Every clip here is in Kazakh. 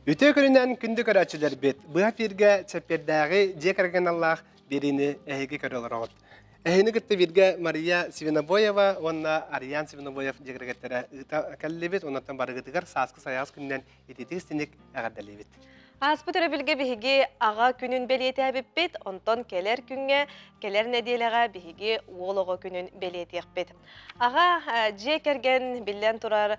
Үтөкөрүнөн күндү көрөчүлөр бет. Быа пирге чепердагы жекерген Аллах берини эһиги көрөлөрөт. Эһини кытты бирге Мария Свинобоева, онна Ариан Свинобоев жекергеттере ыта каллебет, оннан барыгытыгар саскы саяс күннен ититистиник агардалебет. Аспытыры билге биһиги ага күнүн белиетебит, онтон келер күнгө, келер неделяга биһиги уолого күнүн белиетекпит. Ага же керген биллен турар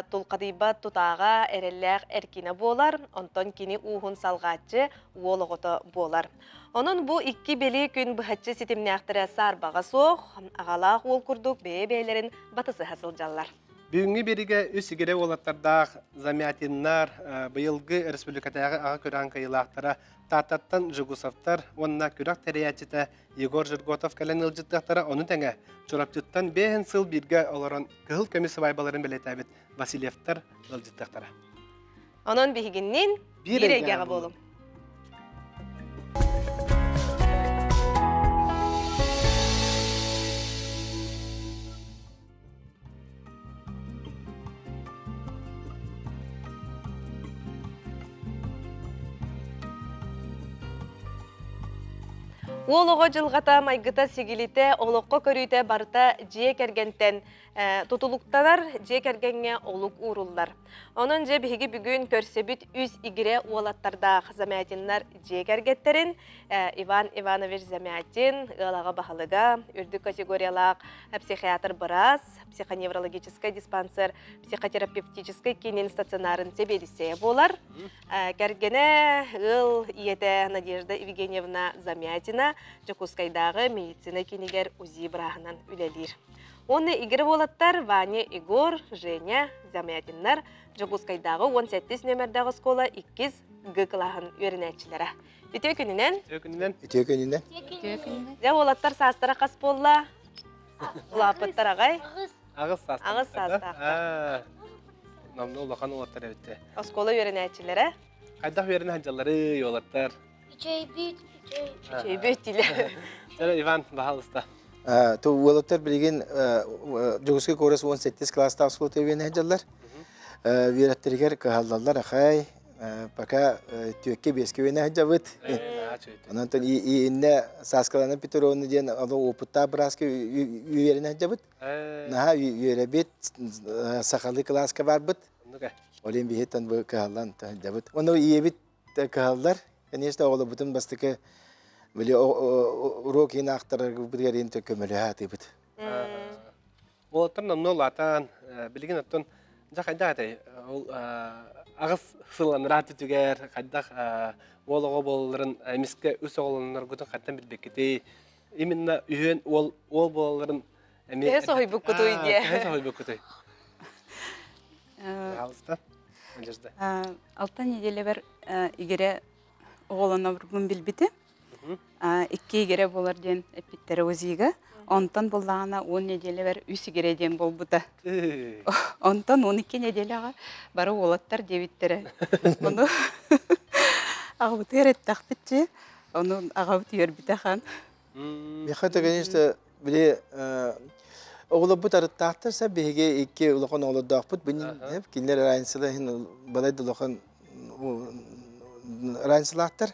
тулкадыйбат тутаага эреллээх эркине болар, онтон кини уухун салгаачы уологото болар. Онун бу икки бели күн быхачы ситимнээхтире саарбага соох, агалаах уол курдук бээ-бээлерин батысы хасылжаллар. Бүгүнгү бериге үс игере олаттардаах замятиннар быйылгы республикатагы ага көрөн кыйлаактара Тататтан Жугусовтар, онна күрак терячите Егор Жирготов кален ылжыттактара onu теңе чурапчыттан бehen сыл бирге олорон кыл көмүс вайбаларын белетебит Васильевтар ылжыттактара. Онун биһигиннин бирегеге болум. Уолого жылгата майгыта сигилите олоққа көрүйте барыта жие кергентен тутулуктанар жие кергенге олук уруллар. Онын же биһиги бүгүн көрсөбүт үз игире уолаттарда замятиннар жие кергеттерин Иван Иванович Замятин ылага бахалыга үрдүк категориялаак психиатр бырас, психоневрологический диспансер, психотерапевтический кинин стационарын себелисее болар. Кергене ыл иете Надежда Евгеньевна Замятина Жокускайдагы медицина кинигер УЗИ брахынан үлелир. Оны игер болаттар Ваня Игор, Женя, Замятиннар Жокускайдагы 17 нөмердагы школа 2 Г клаһын үйренәчиләре. Үтө күнүнен. Жа болаттар састара кас болла. Лапыттар агай. Агыс састар. Агыс састар. Намны улахан олаттар өтте. Школа үйренәчиләре. Кайдах берин хаҗаллары йолаттар. Чөйбөт диле. Жана Иван бахалыста. То уолаттар билген Жогуской корас 18 класста аскол тевен хаҗаллар. Вираттергер кахаллар ахай. Пока түйекке беске вена хаҗабыт. Анан инне Саскалана Петровна ден алы опытта браски үйерен хаҗабыт. Наха үйеребет сакалы класска барбыт. Олен бихеттан бу кахаллан хаҗабыт. Оны иебит кахаллар. Конечно, ола бутын бастыка биле урок инактар биргерин төкөмөлө атыбыт. Олаттар намны латан билген аттан жакайдай ол агыс сыланраты түгер кайдах олого болларын эмиске үс оголоннор гутун каттан билбекти именно үйөн ол болларын Эс ойбук кутуй ди. Алыста. Надежда. Алтан неделе бер игере оголона бургун билбити. Икки игере болар ден эпиттере өзиге. Онтан боллагана 10 неделе бер үс игере ден болбута. Онтан 12 неделяга бары олаттар дебиттере. Ону агыбыт эреттахпитчи. Ону агыбыт йөрбитахан. Мехата, конечно, биле оголобут арыттактарса беге икки улахан оголоддакпыт. Бин кинлер райынсыла хин балайды улахан райынсылактар.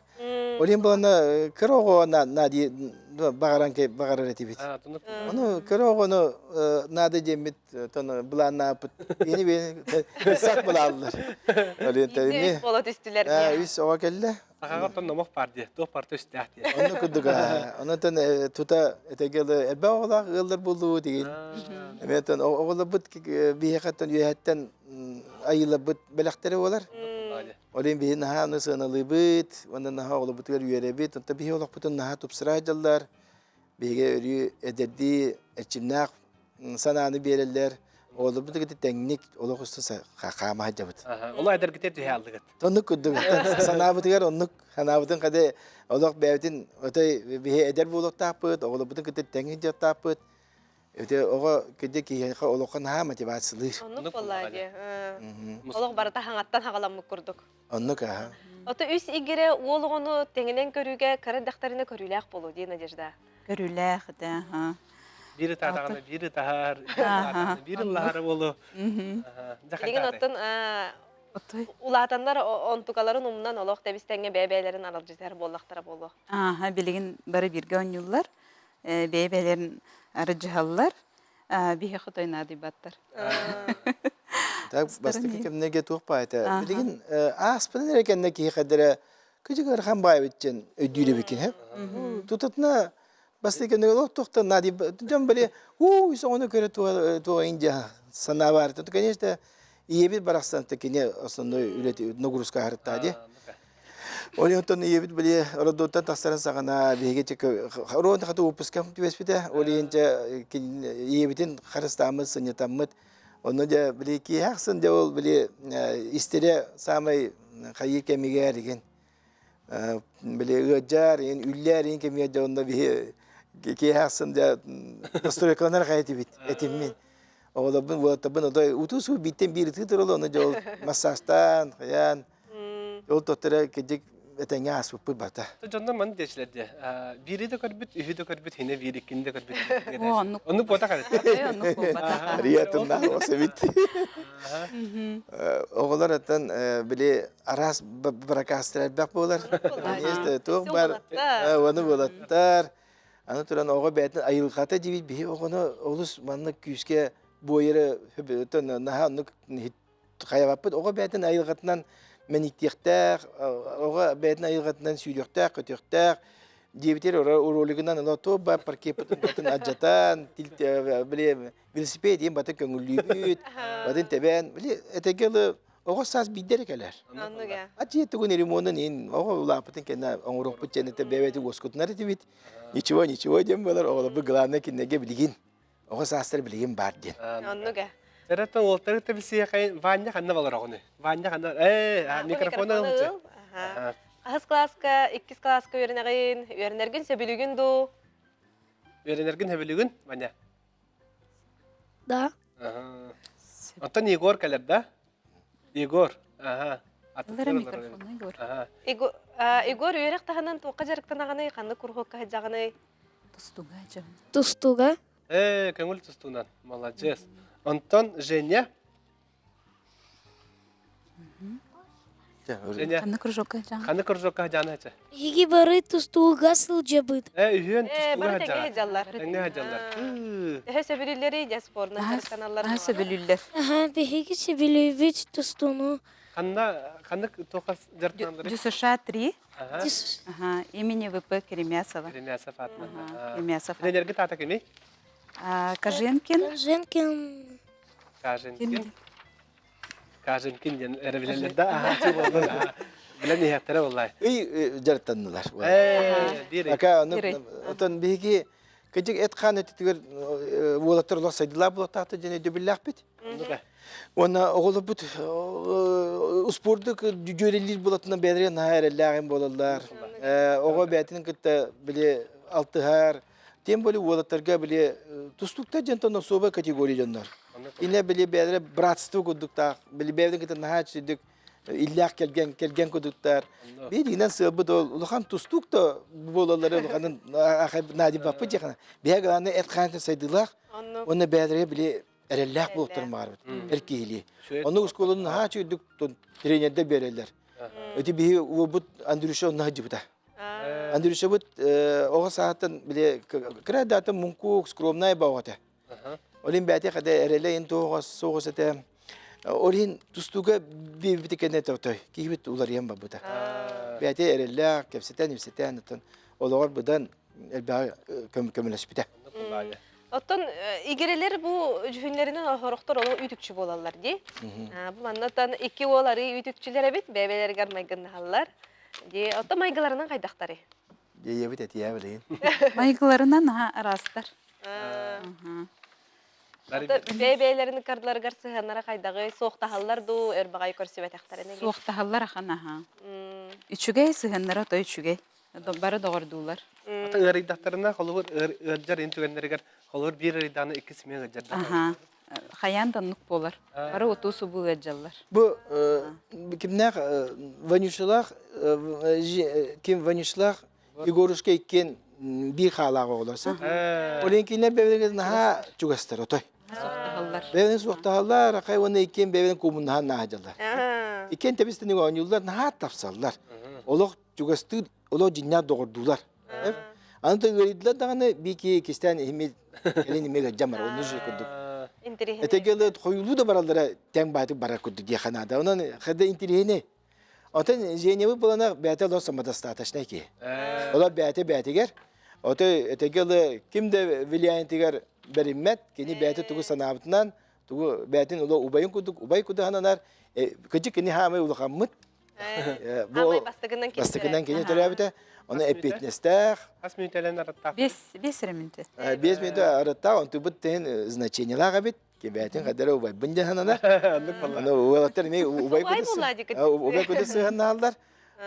Олин болана кырого нади багаранке багараретибит. Ону кырогону нады демит тону булана пут. Ени сак булаллар. Олин теми. Болот үстүлөр. Үс ого келде. Сакагаттан номох парди, то парты үстәхти. Onu kudduga. Ondan tuta etegeli ebe oğlak ıldır buldu değil. Evet, oğlu but bir hakikaten yühetten ayıla but belaktere olar. Olayım bir naha nasıl analıbıt, ondan naha oğlu but yürebit. Ondan bir oğlak butun naha tupsıracaklar. Bir örü ederdi, içimnak sananı belirler. Oğlu but gidi teknik oğlak usta kakama hacabıt. Ola eder gider tüyaldıgıt. Tonuk kudduga. Sanabıtıgar onluk. Hanabıtın kade oğlak bevtin öte bir eder buluk tapıt. Oğlu butun gidi teknik tapıt. Öte oğa gidi ki oğlakın ha motivasyonlar. Onu kolaydı. Олог барыта хаңаттан хагаламык курдук. Onluk ha. Ото үс игере уолугону теңинен көрүүгө карадактарына көрүүлээх болуу ди Надежда. Көрүлэх да. Biri tadağına, biri tahar, biri lahar bolu. Билигин оттон Отой. Улатандар онтукаларын умнан олох тебистенге бебелерин алалжытар боллактара болу. Аха, билигин бары бирге ойнулар. Бейбелерин арыжыхаллар. Бихе хотойнады баттар. Так бастык кемнеге тухпа айта. Билигин аспын эрекенне ки хадыра кыжыгар хамбай битчен өдүлө бикен хеп. Тутатна бастык кемнеге лох тухта нади жам биле соны көрө туа инжа санавар. То конечно иебит бараксан текине основной үлет нагрузка хартади. Олентон иебит биле родоттан тастарын сагана беге чек рон хату упускам тибеспите. Оленче иебитин харыстамыз сынетаммыт. Onu da bile ki haksın da ol bile istere samay kayı kemiğe ergen bile öcer en üller en kemiğe de onda bir ki haksın da historikalar kayıtı bit etimin oğla bu tabi o da utusu bitten bir tütür ol onu da ol masajdan kayan yol tutere kecik etenge asıp bata. Jonda man deşlerdi. Biri de körbüt, ühü de körbüt, hine biri ikinde körbüt. Onu pota karet. Onu bata. Riyatında o sevit. Oğullar atan bile aras bırakastırlar bak bolar. İşte tuğ bar onu bolatlar. Anı turan oğa betin ayılkata gibi bir oğunu olus manlık küske boyarı hübütün naha nuk kayabapıt oğa betin ayılkatından men ihtiyaktar, oğa betin ayılkatından süylüktar, kötüktür. Diyebiter oroliginden alato ba parke patın acatan bile velosiped diyem batı köngüllübüt batın teben bile etekeli oğa saz biderekeler. Annuga. Ati tugun erimonun in oğa ulapatın kena onuruk putçenete beveti voskutnar etibit. Ничего дем балар оğla bu glana kinege biligin. Oğa sazlar biligin bardin. Annuga. Seratan oltarı tabi siya kayın vanya kanna balar onu. Vanya kanna mikrofonu alınca. Ahız klaska, ikkis klaska öğrenergin söbülügün du. Öğrenergin hebilügün vanya. Да. Anton Igor kalar da. Igor. Allara mikrofonu gör. Igor öğrek tahanan tuqa jarıktan ağanay, kanlı kurhokka hacağanay. Tustuga jam. Тустуга. Köngül tustunan. Молодец. Anton Женя. Женя. Kanı krujokka jam. Kanı kırjokka hacağını haca. Хиги бары тустуга сылжабыт. Ühün tustuğu Bana tenge hacağını. hejallar. Tenge hacağlar. Ehe söbülüleri ya sporuna jarık kanallar. Aha söbülüller. Ага, бехиги сибилевич тустуну. Kanı tokas jartmanları. Дюсаша 3. Тис. Aha, имени ВП Кремясова. Krimyasa Fatma. Кремясова. Öğrenergi tata kimi? Каженкин. Женкин. Kajinkin. Kajinkin yani erebilenler de ahacı oldu. Bilen nihayetlere vallahi. İyi jartandılar. Direkt. Aka onu otan bihigi kecik et kan ettiler volatır lo saydılar bu tahta jene debillah bit. Ona oğlu but usporduk görelir bulatından bedre nahar lağım bolallar. Oğa betinin kitte bile altı har. Tem böyle volatırga bile tustukta jantan soba kategori janlar. Yine bile bedre bratstvo kudukta bile bedre kitte nahar çidik illak kelgen kuduktar. Bir yine sığbı da ulukan tustuk da bolalları ulukanın ahib nadi bapı jekana. Bir galane et kan saydılar. Ona bedre bile erellak bulutturmar. Erkehili. Onu uskolunun ha çöydük trenerde bererler. Öte bir bu Andrusha onu hacıbıda. Andrusha bu o saatten bile kredata munku skromnay bağıta. Olin bete kadar erelle into soğusete. Olin tustuga bir bitikene tavtay. Ki bit ular yem babuda. Bete erellak kepseten nefseten tan. Olar budan elba kömüleşbide. Otton igereler bu cühünlerinin horoktor olu ütükçü bolallar di. Bu anlatan iki oları ütükçülere bit bebeler garmaygın hallar. Di otto maygalarının kaydakları. Yebit et ya bileyin. Maygılarından ha arastar. Bebelerini kardılar garsıhanlara kaydağı soğukta hallar du erbağayı körsüvet aktarına. Soğukta hallar akana ha. Üçüge sıhınlara da üçüge. Bara doğurdular. Ata ıri dahtarına kolur ırjar intügenleriger kolur bir ıri dana ikisi mi ırjar. Aha. Hayan da nuk bolar. Bara otosu bu ırjallar. Bu kimler vanuşlar kim vanuşlar Igoruşka ikken bir halağı olursa. Olinkine bevlerine ha çugastar otoy. Soğukta hallar. Bevlerin soğukta hallar akay ona ikken bevlerin kumundan nahacalar. Икен тебистен оюллар наат тапсаллар. Олох жугасты оло жинна догордулар. Анта гыридлар даганы бики кистан химил элени мега жамар onu жекудук. Интерехин. Этегеле хоюлу да баралдара тең баты барар кудук ди ханада. Онан хада интерехне. Отан женеви булана бәте лоса достаточно ки. Ола бәтегер. Ота этегеле кимде влиянтигер бериммет кини бәте тугу санабытынан тугу бәтин ола убайын кудук убай куду хананар кыжык кини хамы улахаммыт. Амай бастыгынан Кини төрәбите. Оны эппетнестер. Ас минутелен араттақ. Бес реминтес. 5 минут арата он тубут тен значениялар бит. Кебәтин кадәр убай бинде хананар. Аны улаттар ме убай кудысы ханалар.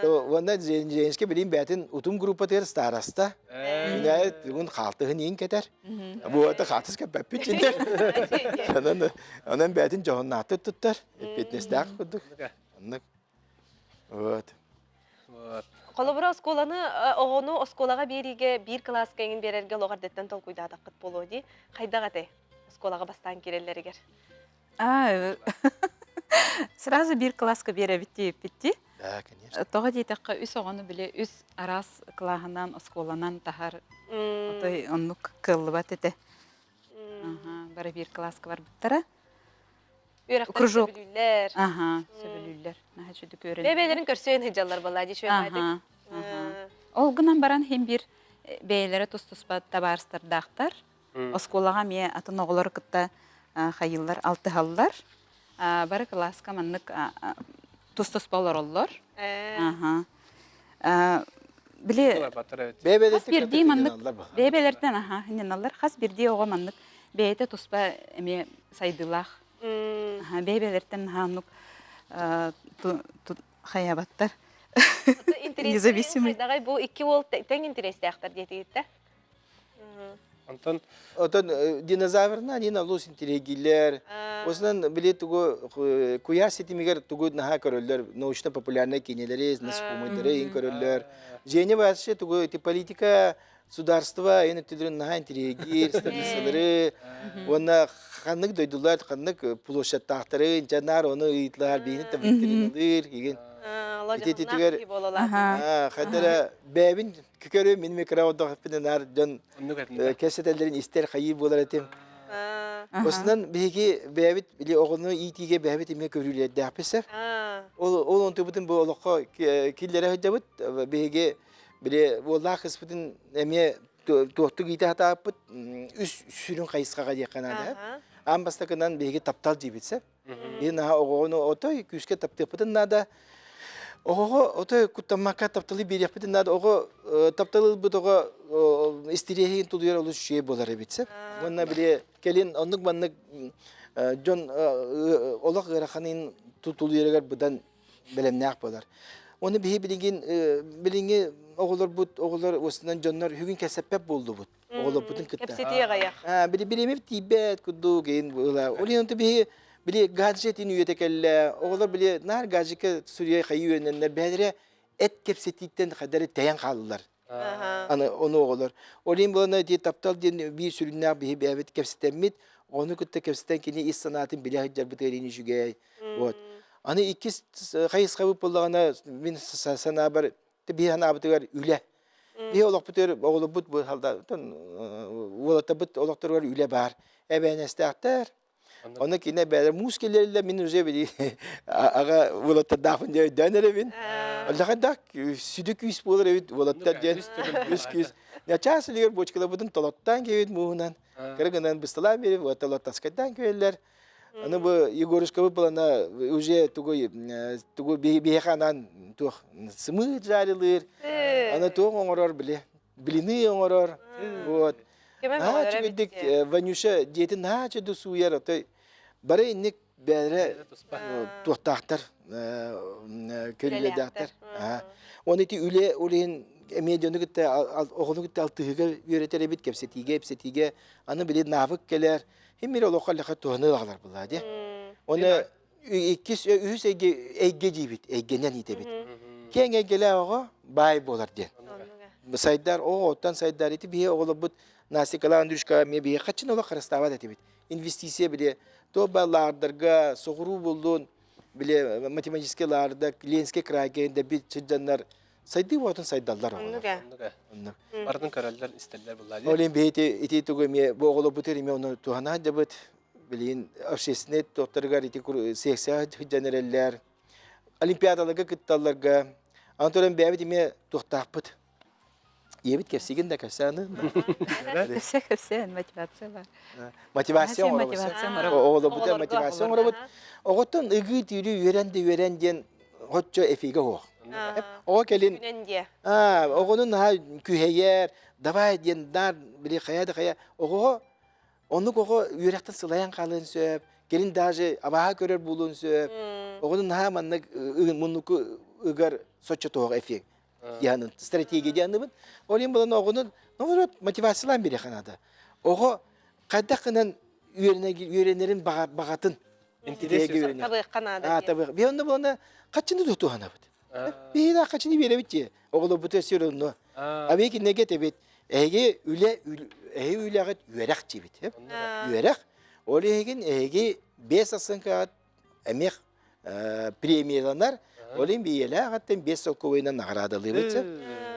Ванда женские билим бәтин утум группа тер староста. Мине тугун халтыгын ин кетер. Бу ата хатыска пепичиндер. Анан бәтин жоннаты туттар. Эппетнестер кудук. Аннык. Вот. Колобра осколаны оғону осколаға бериге бір класс кеңін берерге лоғардеттен тол куйдадық қыт болу ди. Қайда қате осколаға бастан керелерігер? Сразу бір класска бере битти. Да, конечно. Тоға дейтаққа үс оғаны біле үс арас клағынан осколанан тахар отой оннук кылы бат ете. Бары бір класска бар бұттара. Кружок. Сөбілілер. Сөбілілер. Наха чүді көрін. Бәбелерін көрсөйін хыджалар болады, шөймәдік. Ол гынан баран хем бір бәйлері тұс-тұспа табарыстардақтар. Осколаға ме атын оғылар кытта хайылар, алты халлар. Бары класска маннык тұс-тұспалар олар. Біле хас бірдей маннык бәбелерден хинен алар. Хас бірдей оға маннык бәйті тұспа әме сайдылақ. Бәбелерден ханук хаябаттар. Независимый. Дағай бұл 2 ол тәң интересті ақтар детігітті. Антон Динозаврна нина лус интеллигилер. Осынан биле тугу куя сетимигер тугу наха көрөллөр, научно популярный кинелери, насекомыйдары ин көрөллөр. Жене башы тугу политика государства эне түдүрүн наха интеллигир, статистикалары, онна ханнык дойдулар, ханнык площадтактары, жанар оны ыйтлар, бейни табыттырылыр деген. Ложағынан ки болалар. Хадара бәбин көкөрө мен микрофонда хаппинар жон кесетелерин истер хайыр болар этем. Осынан беги бәбит биле огону итиге бәбит эме көрүлөр дапсар. Ол он тубутун бу олокко киллере хажабыт беги биле волла хыспытын эме тоқту гите хатапыт үс сүрүн кайыскага деканада. Амбастакынан беги таптал жибитсе. Мен огону отой күскө таптыпытын нада. Ого отой куттамака тапталы береппитин нада ого тапталы бутого истирехин тулуяр олус шие болар битсе. Онна биле келин оннук баннык жон олак гыраханын тулуяргар будан белемнак болар. Оны бии билинге оголор бут оголор осунан жоннор бүгүн кесеппеп болду бут. Оголор бутун кытта. Кепсетие гаяк. Билемеп тибет куду ген була. Олинты бии Били гаджетин üyetekelle, oğlar bili nar gadjeke Suriye hayı yönenler bedere et kepsetitten kadar tayan kaldılar. Ana onu oğlar. Olin bana diye taptal diye bir sürünler bir evet kepsetemit. Onu kutta kepseten kini iş sanatın bile haccar biterini şüge. Ot. Ana iki hayız kabuk bulduğuna min sana haber bir hana abdüler üle. Bir olak biter oğlu but bu halda. Oğlata but olaklar var üle bar. Eben estekter. Ona kine böyle muskellerle min üze bili aga volata dafın diye döner evin. Allah'a da südük üst bulur evin volata diye üst. Ya çarşılıyor boçkala budun tolottan gevin muğunan. Kırgınan bıstalar biri volata taskattan köyler. Ana bu Yegoruşka bulana üze tugu bihekanan tuh sımı jarılır. Ana tuh oğurar bile bilini oğurar. Вот. Çünkü Vanyusha diyetin ha çedu suyar atay. Bara innik bere tuhtahtar köylüle dahtar. Onu iti üle oleyin emeği gitti oğunu gitti altıhıga yönetere bit kepsetige anı bile nafık geler. Hem bir lokal lakat tuhanı ağlar bunlar diye. Onu ühüs egge cibit eggenen ite bit. Ken eggeler oğa bay bolar diye. Saydar o ottan saydar iti bir oğlu but Nasikalan düşka me bir kaçın ola karastava da tibit. İnvestisiye bile tobalardarga soğuru buldun биле математический ларда Ленинский крайгенде бит чыджаннар сайды вотун сайдаллар. Оннуга. Бардын көрөллөр истеллер булла. Олен бейте ити тугеме боголо бутери оны тухана жабыт билин общественный докторгар ити секция хыджанерлер олимпиадаларга кытталларга антолен бәбит име тухтаппыт. Ебит кепсиген да касаны. Все мотивация бар. Мотивация Мотивация бар. оголо бутер мотивация оробут. Оготтон ыгы тирү верен хотчо эфиге хох. О келин Үненде. огонун ha küheyer давай дендар били хая ого onu ого yürekten sılayan kalın söp gelin даже abaha görür bulun söp огонун ha manlık munluku ıgar soçça toğ efek yani strateji diyanımın olin bulan огонун ne motivasyon biri kanada ogo kadakının öğrenlerin bağatın Интерес. Tabii kanada. tabii bir onda bulana kaçını tuttu hanabıt bir daha kaçını verebitti oğlu bu tesironu abi ki negatif ege üle gat yürek çibit hep yürek olehgin ege 5 asınkat emek premiyalar olin bir yere hatta 5 sokoyla nagradalı bitse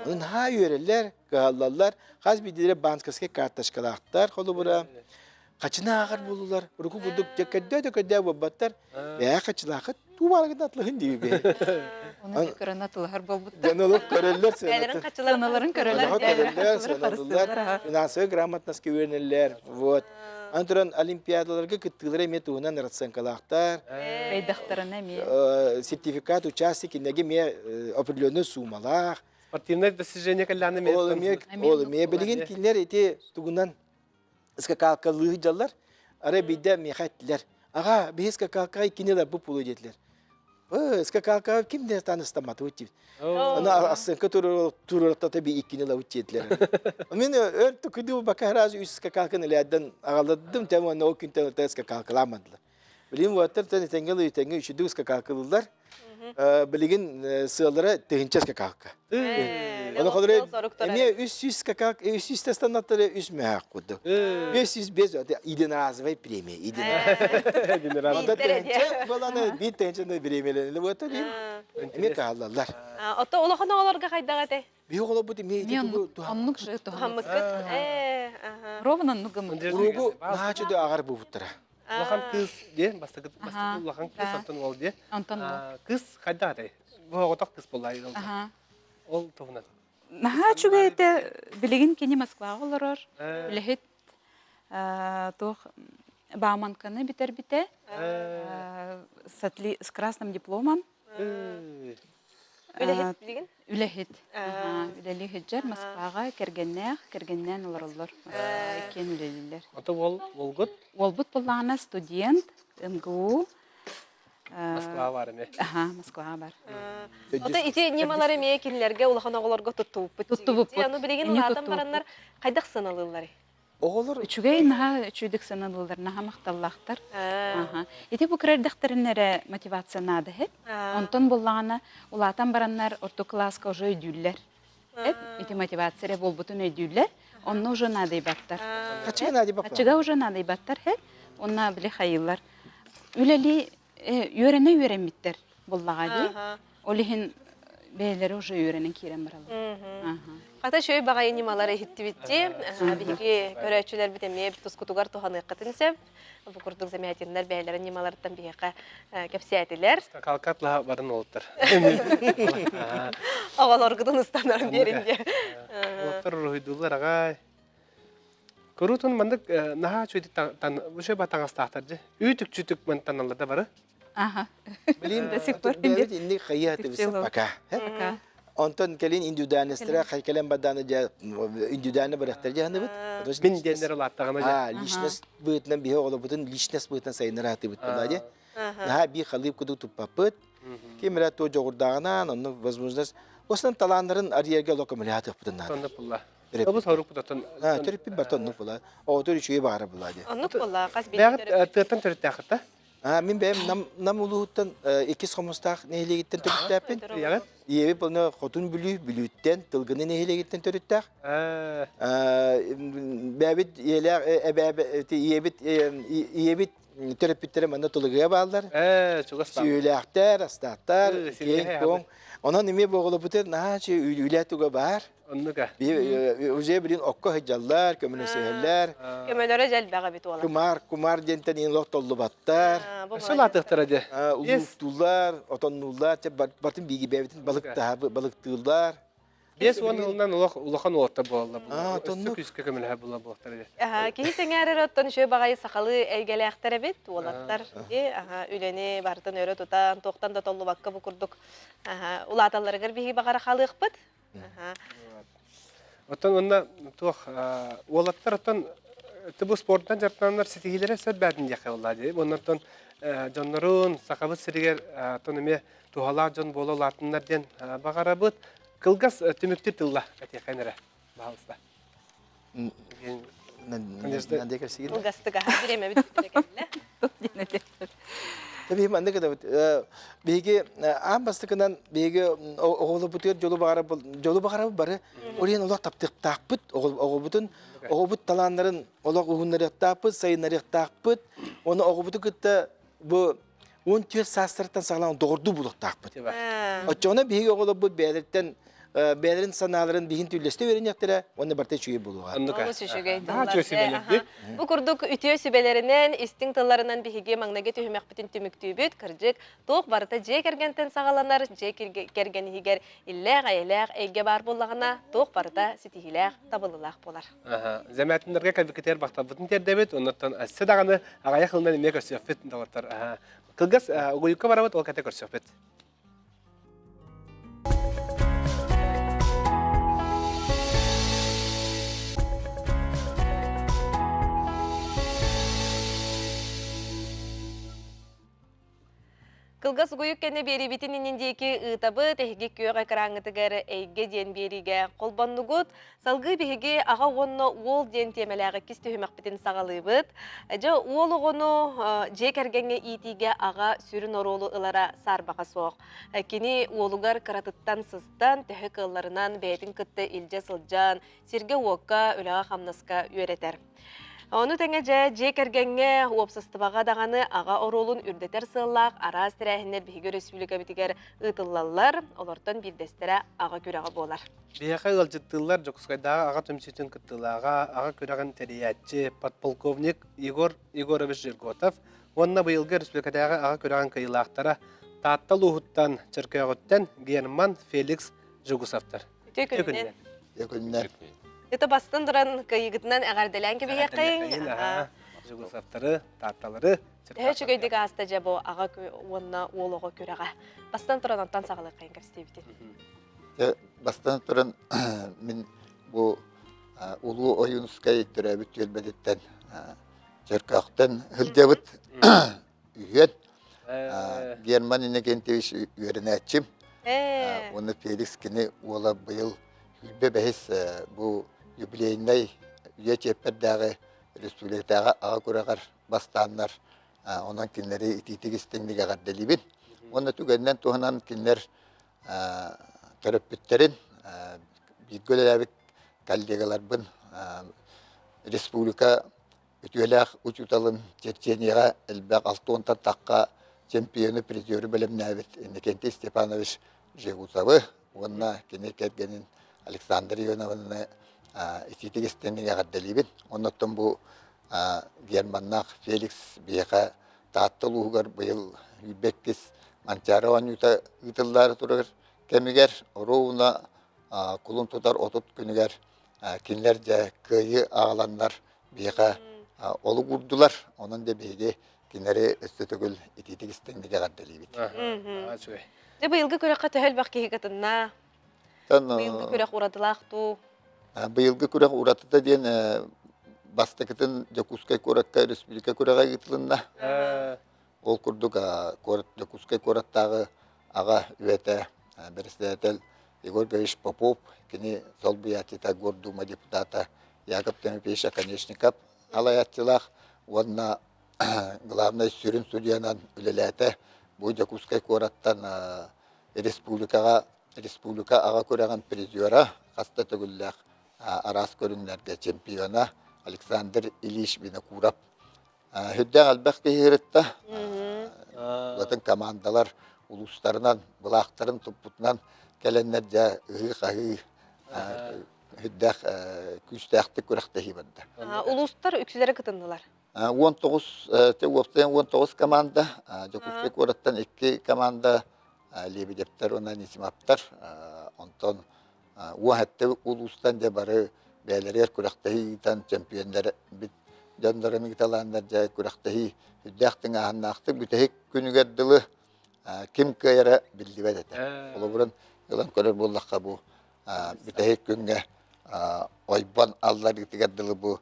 onun ha yöreller gallallar gaz bir dire bankaske kartaşkalaklar kolu bura kaçına ağır bulurlar ruku bulduk cekede babatlar veya kaçılakıt tuvargıda atlıhın diye be Onun körüne tılhar bolbut. Janoluk körüller Beylerin sanatı. kaçıları. Sanaların körüler. Allah'a körüller sanatlılar. Finansal gramatnaski öğrenirler. Вот. Antren olimpiyadalarga kıttıları metuğunan ratsan kalaktar. Beydaktарына ме. Sertifikat участники неге ме определенный сумалар. Спортивное достижение калланы мен. Олме билген кинлер эти тугунан скакалкалыгы жаллар. Ара бидде мехаттилер. Ага, бес скакалкай кинелер бу пулу жетилер. Скакалка kimde tanıştamadı uçtu. Ana aslında tururta tabii ikini la uçtular. Amin ön tukudu bakar az üst skakalkın ilerden ağladım tamam o gün de skakalkalamadılar. Bilim water tengel üçüdü skakalkılılar. Bilgin sığalara tehinçe skakalka. Ona kadar emiye üst skakak üst standartları üst mehak kudu. 505 idin az ve premi idin. Onda tehinçe falan bir tehinçe de premileri water emiye kahallar. Ото улахана оларга кайдагате. Bir oğlu bu demi Мен bu оннук же тухам. Хаммыкыт. Ровно оннугым. Urugu naçı da ağır bu buttara. Улахан кыз де бастыгы улахан кыз антон ол де. Антон бол. Кыз кайда ате? Бу отак кыз болай. Ага. Ол тугунат. Наха чуга эте билигин кени Москва олорор. Билехит тох Бауманканы бите. С красным дипломом. Үлехит билген. Үлехит. Үлели хиджар Москвага кергеннен олороллор. Кен үлелилер. Ото волгут Ол бут буллана студент МГУ. Москва бар эме. Ага, Москва бар. Ото ити немалары мекинлерге улахана оларга туттубут. Туттубут. Аны билген Эне латан туттубут. бараннар кайдак сыналылар. Oğullar Üçügey naha üçüdük sanalılır, naha maqtallaqtar. Aha. Iti bu kredaktarınlara motivasiya nadı hep. Ondan bullağına ulatan baranlar orta klaska уже ödüller. Hep iti motivasiya bol butun ödüller. Onna уже nadı ibattar. kaçın hadi bak. Kaçıga уже nadı ibattar hep. Onna bile hayırlar. Üleli öğrenmittir bullağa di. Olihin beyleri уже öğrenen kirem baralı. Aha. Хата шөй багай немалары хиттибитти. Бихи көрөчүлөр битеме тускутугар туханы кытынсеп. Бу курдук замиятиннер бәйләре немалардан бихи кепсиятилер. Калкатла барын олуттар. Агаларгыдан ыстанар беринде. Олуттар рухидулар агай. Көрүтүн мандык наха чөйди бушой батаңастаактар же. Үтүк-чүтүк мен таналарда бары. Aha. Bileyim До сих пор evet indi hayatı bizim baka. Пока. Ondan kelin indüdanestra kaykalem badana ja indüdane bıraktır canı bit. Мен дендер олаттагана же. Ha, lişnes bıtından bir oğlu bıtın lişnes bıtından sayınır hatı bit buladı. Daha bir kalıp kudu tupapıt. Kimra to jogurdağına onu возможность. Ostan talanların ariyerge lokameli bıtından. Сонда пулла. Обус хорук бутатын. Ha, terpi baton nu pula. O to içiye bağır buladı. Оннук болла кас Бягыт тыттан төрөттөкта. Ha, min benim nam uluhuttan iki somustaq neyle gitten törüttəpin. Ягыт. Yevi bunu xotun bülütten tılgını neyle gitten törüttaq. бәбит иебит терапевттері манда тұлығыға балдар. Чугас ба. Сүйелектер, астаттар, Сүйеле кен, кон. Онан неме боғылы бұтыр, наачы үйлетуға бар. Оннуга. Уже білін оққа хыджалар, көміні сөйлер. Көмөлөрө жәлбәға бит олар. Кумар дентен ең лоқ толы баттар. Сол атықтыр әде. Улуқтулар, отоннулар, бартын биги бәбітін балықтылар. Бес он жылдан улахан оғытта болды. тоннук. Үсті күскі көмілі бұла бұлақтар әде. Кеһи сеңәрер оттон шө багай сакалы элгелектер бит олаттар. Үлени бартын өрө тутан тоқтан да толлу бакка букурдук. Улаталаргар биһи багара халык-быт. Оттан онна тух олаттар оттан тыбы спорттан жартандар сетигилere сөт бәдін яқы олады. Оннартан жоннорун сақабы сиригер тоныме тухала жон болу латындар ден багара бұт. Кылгас түміктер тылла әте қайнары бағылыста. Улгастыга биреме бит бирекелле. Tabii ben de kadar bilgi ambastıkından bilgi oğlu butör jolu bağırı barı oraya ola taptık takpıt oğlu butun oğlu but talanların ola uhunları tapıt sayınları takpıt onu oğlu butu kıtta bu on tür sastırtan sağlam doğru buluk takpıt. Açığına bilgi oğlu but belirten Belerin sanaların bihin tülleste verenektere onu barta çüye buluğa. Onu süşüge Daha çok sübeledi. Bu kurduk ütüye sübelerinden, istin tıllarından bihige magnage tühümek bütün tümüktübüt, kırcık, toğ barıta je kergenten sağalanlar, je kergeni higer illeğ ayleğ eyge bar bollağına, toğ barıta sitihileğ tabılılağ bolar. Zemetinlerge kalbikiter bakta bütün terdebet, ondan sedağını ağaya kılından emek ösüyafet dağıtır. Kılgaz uyuka barabat ol kate ösüyafet. Kılgas guyuk kenne beri bitin inindeki ıtabı tehge köğe karangıtıgar eyge diyen berige kolbannugut, salgı bihege ağa onu ol diyen temelağı kis tühümek bitin sağalıyıbıt. Ja olu onu je kergenge itige ağa sürün orolu ılara sarbağa soğuk. Kini olugar karatıttan sıstan tühü kıllarından beytin kıttı ilce sılcan, sirge uokka ölağa hamnaska üreter. Onu tenge je kergenge opsastıbağa dağını ağa orolun ürdeter sığılaq, araz tirahinler Bihige Respublika bitiger ıtıllallar, olortan bildestere ağa kürağı bolar. Biyaqa ılcıttıllar Jokuskaydağı ağa tümsütün kıttılağa ağa kürağın teriyatçı podpolkovnik Igor Igorovich Jirgotov, onunla bıyılgı Respublikadağı ağa kürağın kıyılaqtara tattal uhuttan Çırköyağıttan German Felix Jugusovtar. Tükününden. Yakınlar. Это бастан дуран кайгытынан агардалан ке бие кайын. Жugusovtары, таатталары. Тәһә чөгөйдик аста жабо ага онна олого көрәгә. Бастан туран антан сагалык кайын кирстебите. Бастан туран мен бу улуу оюнскай төрөбүт төлбөдеттен Черкактан хылдабыт үйөт Германия кентебиш үйренәчим. Оны Феликс кини ола быйыл Hülbe behis bu юбилейный üyeçeperdağı Respublikadağı ağa kurağar bastanlar onun kinleri ititik istendiğe kaddelibin. Onu tügenden tuhanan kinler terapitlerin bilgilerabik kaldegalar bun Respublika ütüyeler uçutalım Çerçeniye'ye elbaq altı ontan takka çempiyonu prizörü bölümnabit Nikenti Stepanovich Jegusavı onunla kine kergenin Alexander Ionov'un ititik istendiğe kaddelibin. Ondan bu Germanlar Felix Beyka tatlı uğur bıyıl yübekiz mançaravan yuta yıtıllar durur kemiger oruğuna kulun tutar otut günüger kinlerce kıyı ağalanlar Beyka olu kurdular. Onun da beyge kinleri üstütügül ititik istendiğe kaddelibin. Ne bu yılgı körəqə təhəl bax kehikatınna. Bu yılgı körəq uradılaqtu. Bu yılgı körəq uratıda diyen Bastakıtın Jokuskay Korakka Respublika Korakka gittiğinde ol kurduk Jokuskay Korak'tağı ağa üvete birisi Igor Gavrish Popov kini Solbiyatita Gorduma депутата Yakov Timofeyevich Konechnikov alayatçılıq onunla главный sürün судьянан ülelete bu Jokuskay Korak'tan Respublika ağa Korak'ın priziyora hasta tügüllük aras görünlerge çempiyona Александр Ильич Винокуров. Хүдден албақ кейірітті. Бұлатын командалар улустарынан, бұлақтарын тұппутынан кәленнер жа ұғы-қағы хүддәк күстәқті көріқтігі барды. Улустар үксілері кытындылар. 19 команда, Жокуспек ораттан 2 команда лебедептер, онан несімаптар. Онтон уағатты улустан де бары бәлерер көріқтігі чемпионлар бит Жандармик таландар жай күрәктәһи үдәхтәң аһаннахты бүтәһик күнүгәддиле ким кайра билдибәт әтә. Ул бурын ялан көрәр буллакка бу бүтәһик күнгә ойбан аллар гитгәддиле бу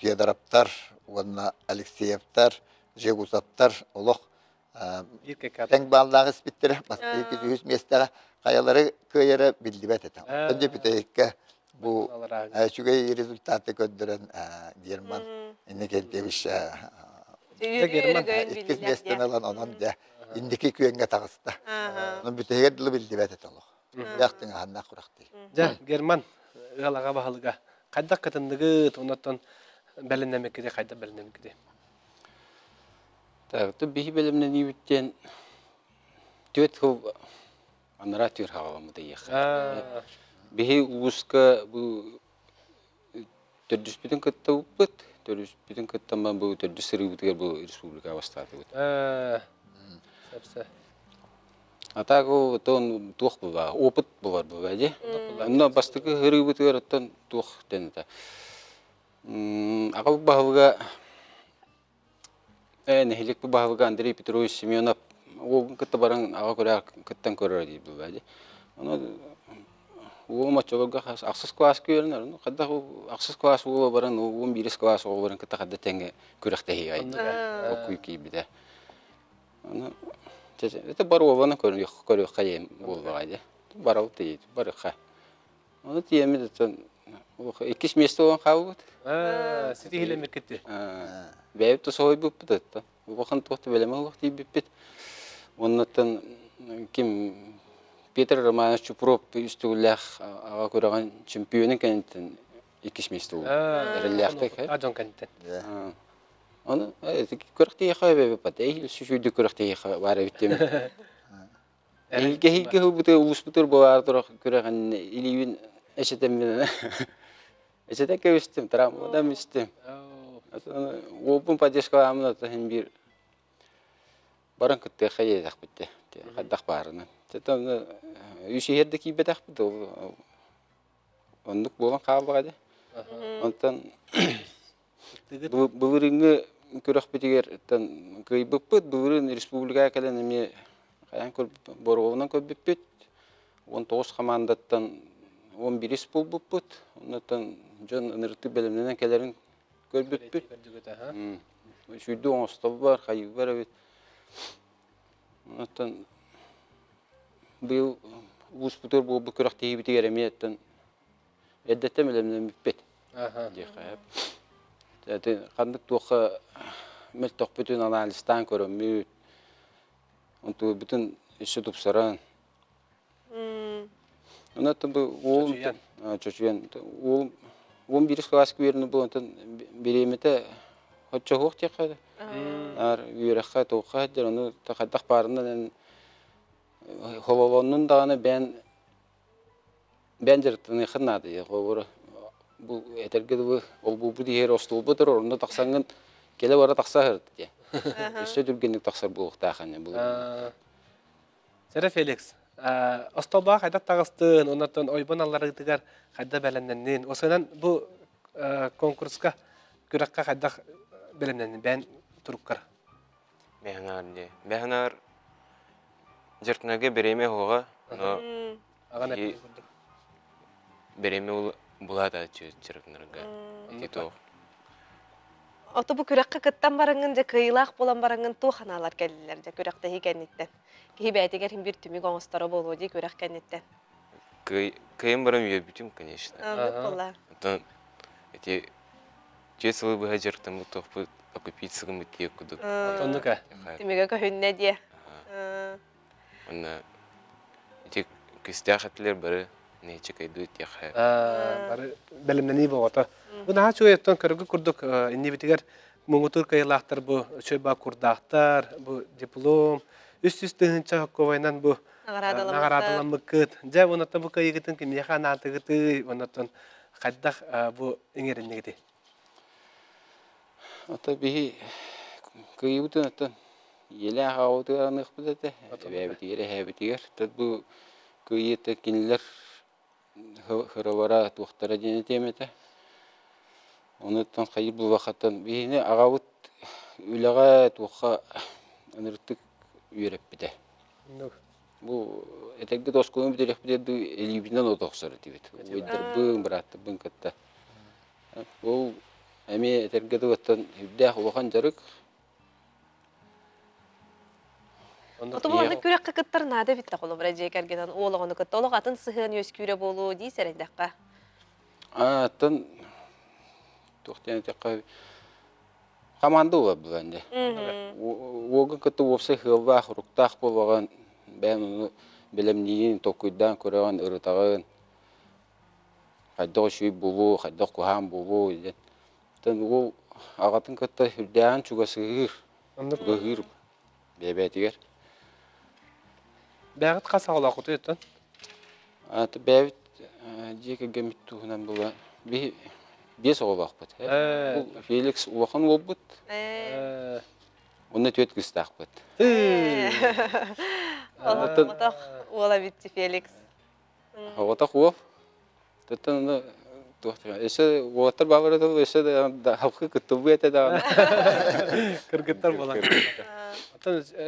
Педараптар, уна Алексеевтар, Жегусаптар, олох тәң баллагы спиттер, басты 200 местәгә каялары кайра билдибәт әтә. Önce бүтәһиккә bu şügey rezultatı gönderen German indi gelmiş ikis nesten alan onam da indiki köyenge tağısta. Onun bütüge dili bildi bet etolo. Yaxtın hanna quraqtı. Ja, German galaga bahalıga. Qayda katındığı ondan belennemekde qayda belennemekde. Tabii bir bölümden yürüten tüet ho anaratür havalı da yık. Bihi uska bu terdüspüden katta uput, terdüspüden katta man bu terdüseri butiger bu Respublika avastati but. Sepse. Ata ko ton tuh buva, oput buvar buva je. Anna bastıkı hırı butiger atan tuh deneta. Aka bu bahvuga nehilik bu bahvuga Andrei Petrovich Semyonov o katta barang aka korar kattan korar di buva je. Ona o maçoga aksız kuas kuyerler. Kadda aksız kuas o baran o biris kuas o baran katta kadda tenge kürektehi ay. O kuyki bir de. Ana это барова на корю корю хаем булвайде. Баров тиет, барха. Оны тиеме де ikis место он хавут. Сити хиле мекетти. Бәйб то сой бу питта. Вахан тохты белеме вакыты биппит. Оннан ким Петр Романович Чупров üstüllях ага көргән чемпионы кенттен ikis место. Дәрелләхтә. Аҗан кенттен. Аны көрәктә яхай бат. Әйл сүшүдә көрәктә яхай бара биттем. Илге бу улуспутер бар торак көргән иливин эшетем мен. Эшетә кебестем, травмадан мистем. Опын поддержка амна тәһин бир баран китте хәйә битте. Хаддах барына. Тәтәм үшәһәрдә кибәдәх бит. Ондук булган кабыга да. Онтан бу ринге көрәк битигер тан кыйбыппыт бурын республика каленеме каян көр боровынан көбүппүт 19 командаттан 11 булбуппут онтан жон нырты белемнен келерин көрбүппүт шүйдө оңстов бар хайы бар бит онтан бу успутор бу көрәк тиби битигер эметтен эддетем белемнен биппет дихап Тәте кандык тоқы мөлтөк бүтүн анализтан көрөмүт. Онту бүтүн иши тупсаран. Онтан бу ол чөчүен ол 11 класс күрүнү бу онтан беремете хоччо хок текка. Ар үйрәккә тоқка дөрөне тахаддак барынан хововонун даганы бен жертыны хынады. Ховора bu eterge bu ol bu diğer ostol budur onda taksangın kele bara taksahır diye. İşte dürgenlik taksar bu taxanı bu. Sere Felix. Ostolba qayda tagыстын, ondan oyban alları digar qayda belenden. O senin bu konkurska kürekka qayda belenden ben turukkar. Behnar diye. Behnar jertnage bereme hoga. Agan Bereme bulada çırıknırga. Tito. Ото бу күрәккә кыттан барыңын же кыйлак болан барыңын ту ханалар келдилер же күрәктә хикәнниттен. Ки бәйтегәр һәм бир түмик оңыстары болу ди күрәккәнниттен. Кыйын барам йөбүтүм, конечно. Булла. Тон эти чесылы бу хажыртым топу окупицияга мытык кудук. Тоннука. Тимеге көһүннә дия. Онна эти кыстахатлар бары нече кайдыт яха. Бары белемнәни бу ата. Бу наһа чуяттан көргө курдук инне битигер муңутур кыйлактар бу чөйба курдактар, бу диплом, үст-үстүн чакковайнан бу нагарадыламыкыт. Жа онотон бу кыйгытын кимияха натыгыты, онотон кайдах бу иңериннеги. Ата бихи кыйбытын аттан еле агауытыганык бите. Бәбитигер хэбитигер. Тат бу кыйыты кинилер хыравара тухтара дене темете. Онуттан кайы бул вакыттан бихине агавыт үлага тухка аныртык үйреп бите. Бу этеге доскуны битерек бите элибинен отоксор дибит. Ойдар бын братты бын катта. Бу эми этерге доттан үддә улахан жарык. Отоманы күрәк кыттар нада битте колы бер жекергенен оологону кытты. Олог атын сыһын өс күрә болу ди сәрендәккә. Атын тухтен текка команда була буланды. Огын кытты опсы хылва хуруктак болган бәм белемнигин токуйдан көрөгөн ырытагын кайда шүй болу, кайда кухан болу дигән. Тан ул агатын кытты хүдән чугасыгыр. Гыр бәбәтигер. Бәгыт касагыла кутыйттан. Аты бәбит жеке гемиттугунан була. Бес оғылақ бұд. Феликс уақын ол бұд. Оны төт кістақ бұд. Отақ ола бітті Феликс. Отақ ол. Тұттан өсі оғаттар бағыр еді, өсі халқы күтті бұ еті дағаны. Кыргыттар болан.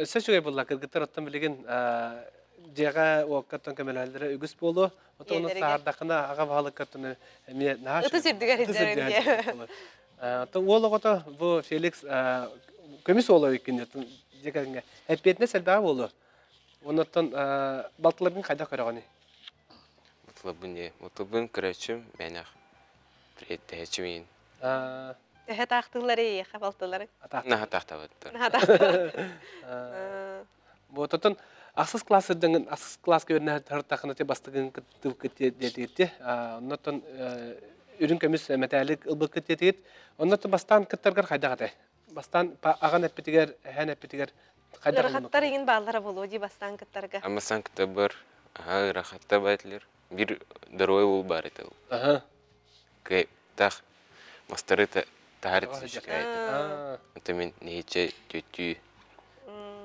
Өсі жүгей болла, кыргыттар оттан білеген Жега уақыттан көмеләлдері үгіс болу. Оны сағардақына аға бағалы кәттіні әме наға Үті сүрдігер едерінде. Ол оғыта бұл Феликс көміс олу өйкінде. Жегерінге әппетіне сәлбәға болу. Онықтан балтылардың қайда көріғаны? Мұтлыбын көрәчім, мәнәқ тәйчімейін. Тәхе тақтылары еқі балтылары? Наға тақтавыттыр. Бұтытын Асыз классырдың асыз класс көрінә тартақына те бастығын күттіл күттедетті. Оннатын үрін көміс мәтәлік ұлбық күттедет. Оннатын бастан күттергер қайда қадай? Бастан аған әппетігер, ән әппетігер қайда қылынық? Ирахаттар еген бағлары болу ди бастан күттарға. Амасан күтті бір ирахатта бәтілер. Bir дорой ул бар етіл. Тақ мастары тағарит сішкайты. Ота мен нейче төттүй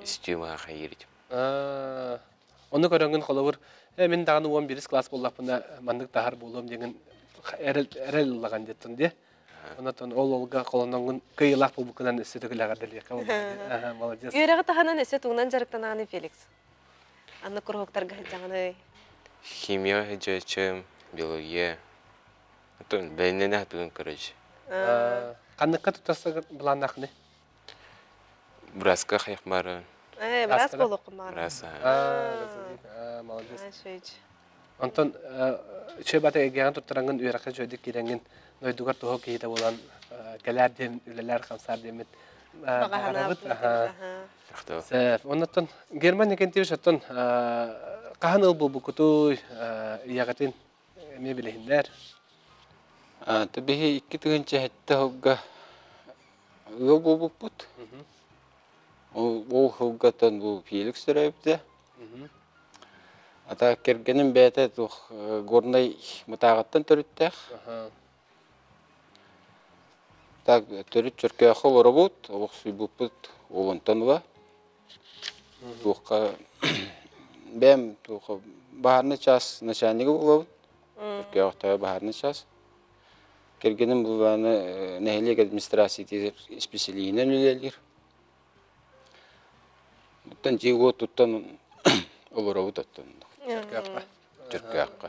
істеу маға қайырет. Оны көріңін қолауыр, мен дағаны 11 класс боллақпында мандық тағар болуым деген әрел ұллаған деттін де. Онатын ол олға қолыныңын күйілақ бұл бұқынан өсі түгіліға дәлек. Молодец. Үйрегі тағанын өсі туғынан жарықтанағаны Феликс. Анны құрғықтарға жаңаны. Химия жайчым, биология. Отын бәйнені атығын көріш. Қаныққа тұтасы бұлан ақны? Бұрасқа қайықмары. Біраз бол оқымары. Біраз. Молодец. Онтон үші баты егеған тұттыраңын үйрақы жөйдік кереңін нойдуғар тұғы кейді болан кәләр дем, үлелер қамсар демет. Бағағанабыт. Онтон Германия кентевіш оттон қаған ыл бұл бұқытуияғатын әме білігіндер? Табиғи 2 түгінші әтті ғылға ыл бұл бұқпұт. Ол хылгатан бұл Феликс төрәйіпті. Ата кергенім бәті горнай мұтағаттан төріттәқ. Так, төріт жүрке ақыл ұры бұд, олық сүй бұд олынтан ұла. Бәм бағарны час начальнигі бұлауын. Жүрке ақтағы бағарны час. Кергенім бұл бәні нәхелек администрация специалиінен үлелер. Бұттан жего тұттан олырауы тұттан. Түркі аққа.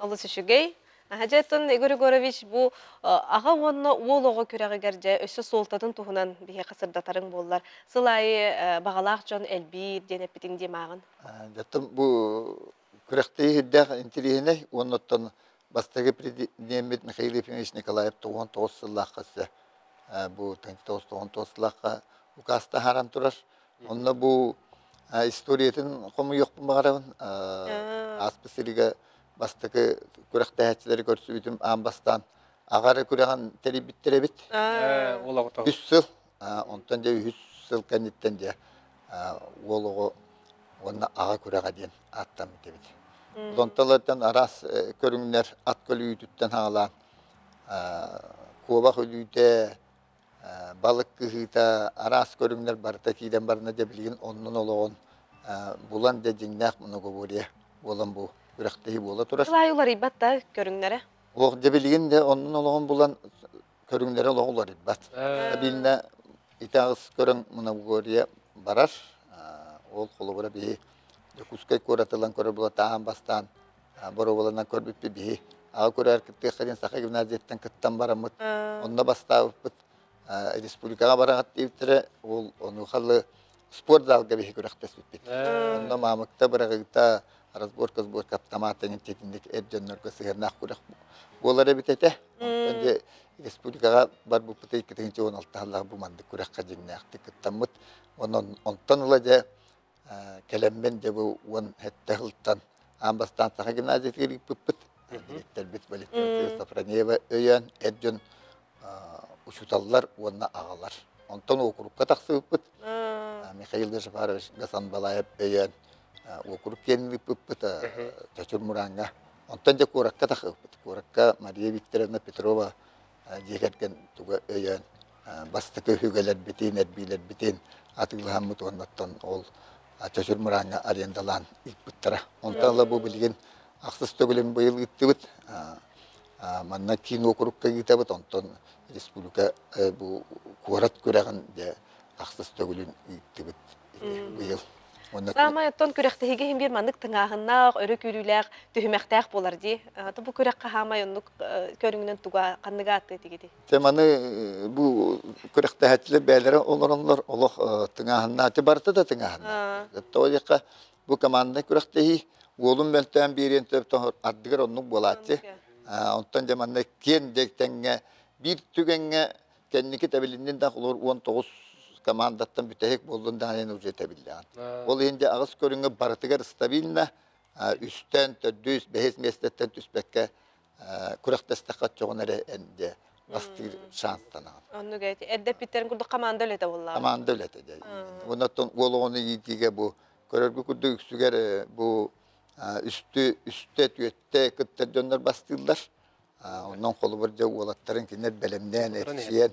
Олы сүшігей. Әжеттін Игорь Егорович бұл аға онына олығы көрәғі кәрже өсі солтатын тұғынан бейе қасырдатарың болылар. Сылайы бағалақ жон әлбейір денеп бітің демағын. Жаттым бұл күрәқтейі хүддәқ интерегіне оныттан бастығы президент Михаил Ефимович Николаев 19 сыллаққасы. Бұл 19 сыллаққа ұқаста харам тұрар. Онна бұл историятын қомы еқпін бағарауын. Аспысылыға бастығы күрәқті әтчілері көрсі үйтім ан бастан агары күрәгән терибиттеребит. Ол агыта. 3 сыл, онтон же 3 сыл кәниттен же олығы онна аға күрәгә ден аттам дебит. Онталардан арас көрүңнәр ат көлүйтүттен хаңалан куба көлүйтә балык кыһыта арас көрүңнәр барта киден барна деп билген оннунологон булан да жиңнак муну гобория болан бу күрәктеһи бола турас. Лайылар ибатта көрүңнәре. Ог деп билген де оннунологон булан көрүңнәреологолар ибат. Билне итагыс көрүң муну гобория барар. Ол колу бара би кускай коратылан көрө була таан бастан бороболана көрбүп би ага көрөр китте хадин саха гимназияттан кыттан барамыт. Онда бастап республикага барагат диптире ол ону халы спорт залга би көрөктөс бит. Онда мамыкта барагыта разборка автоматын тетиндик эрдөннөргө сыгырнак көрөк болары битете. Онда республикага бар бу путей кетинче 16 аллага бу мандык көрөк кадимнакты кыттамыт. Онтон уладе келеммен де бу он хеттелтан амбастан саха гимназияга кирип бүппүт. Директор балет Сафронеева өйөн эрдөн учуталлар онна агалар. Онтон окурукка таксыбыппыт. Михаил Гашапарович Гасан Балаев өйөн окурук кенилип бүппүт Чачур Муранга. Онтон же куракка таксыбыппыт. Куракка Мария Викторовна Петрова жегерген туга өйөн бастыкы хүгелер битин эрбилер битин атылгаммыт оннаттан ол Чачур Муранга арендалан икпыттара. Онтан бу билген аксыз төгөлем быйыл гиттибит. Манна кино окурукка гитебит онтон республика бу курат көрөгөн де аксыз төгөлүн гиттибит быйыл. Самай оттон күрәктеһиге һәм бер мандык тыңаһыннак, өрө күрүләк, төһмәктәк булар ди. Ата бу күрәккә һамай оннук көрүңнән туга канныга атты дигеди. Теманы бу күрәктә хәтле бәйләре олоронлар олох тыңаһынна барты да тыңаһынна. Тоҗка бу команда күрәктеһи голун белтән берен төптән аддыгыр оннук булатты. Онтан деманны кен дектәнгә бир түгәнгә кенники табилиндән да олор 19 командаттан бүтәһек булдын да аны үҗәтә билгән. Ол инде агыс көрүнгә бартыгар стабильна үстән төдүс бәһес местәттән түспәккә күрәктәстәкәт чогынары инде бастыр шанстана. Онны гәйт әддә питтерен күрдә команда ләтә булла. Команда ләтә. Оннан голоны итигә бу көрөргә күрдә үксүгәр бу üstte tüyette kıtta döner bastırdılar. Ondan kolu bir cevap olatların kinler belemden etkiyen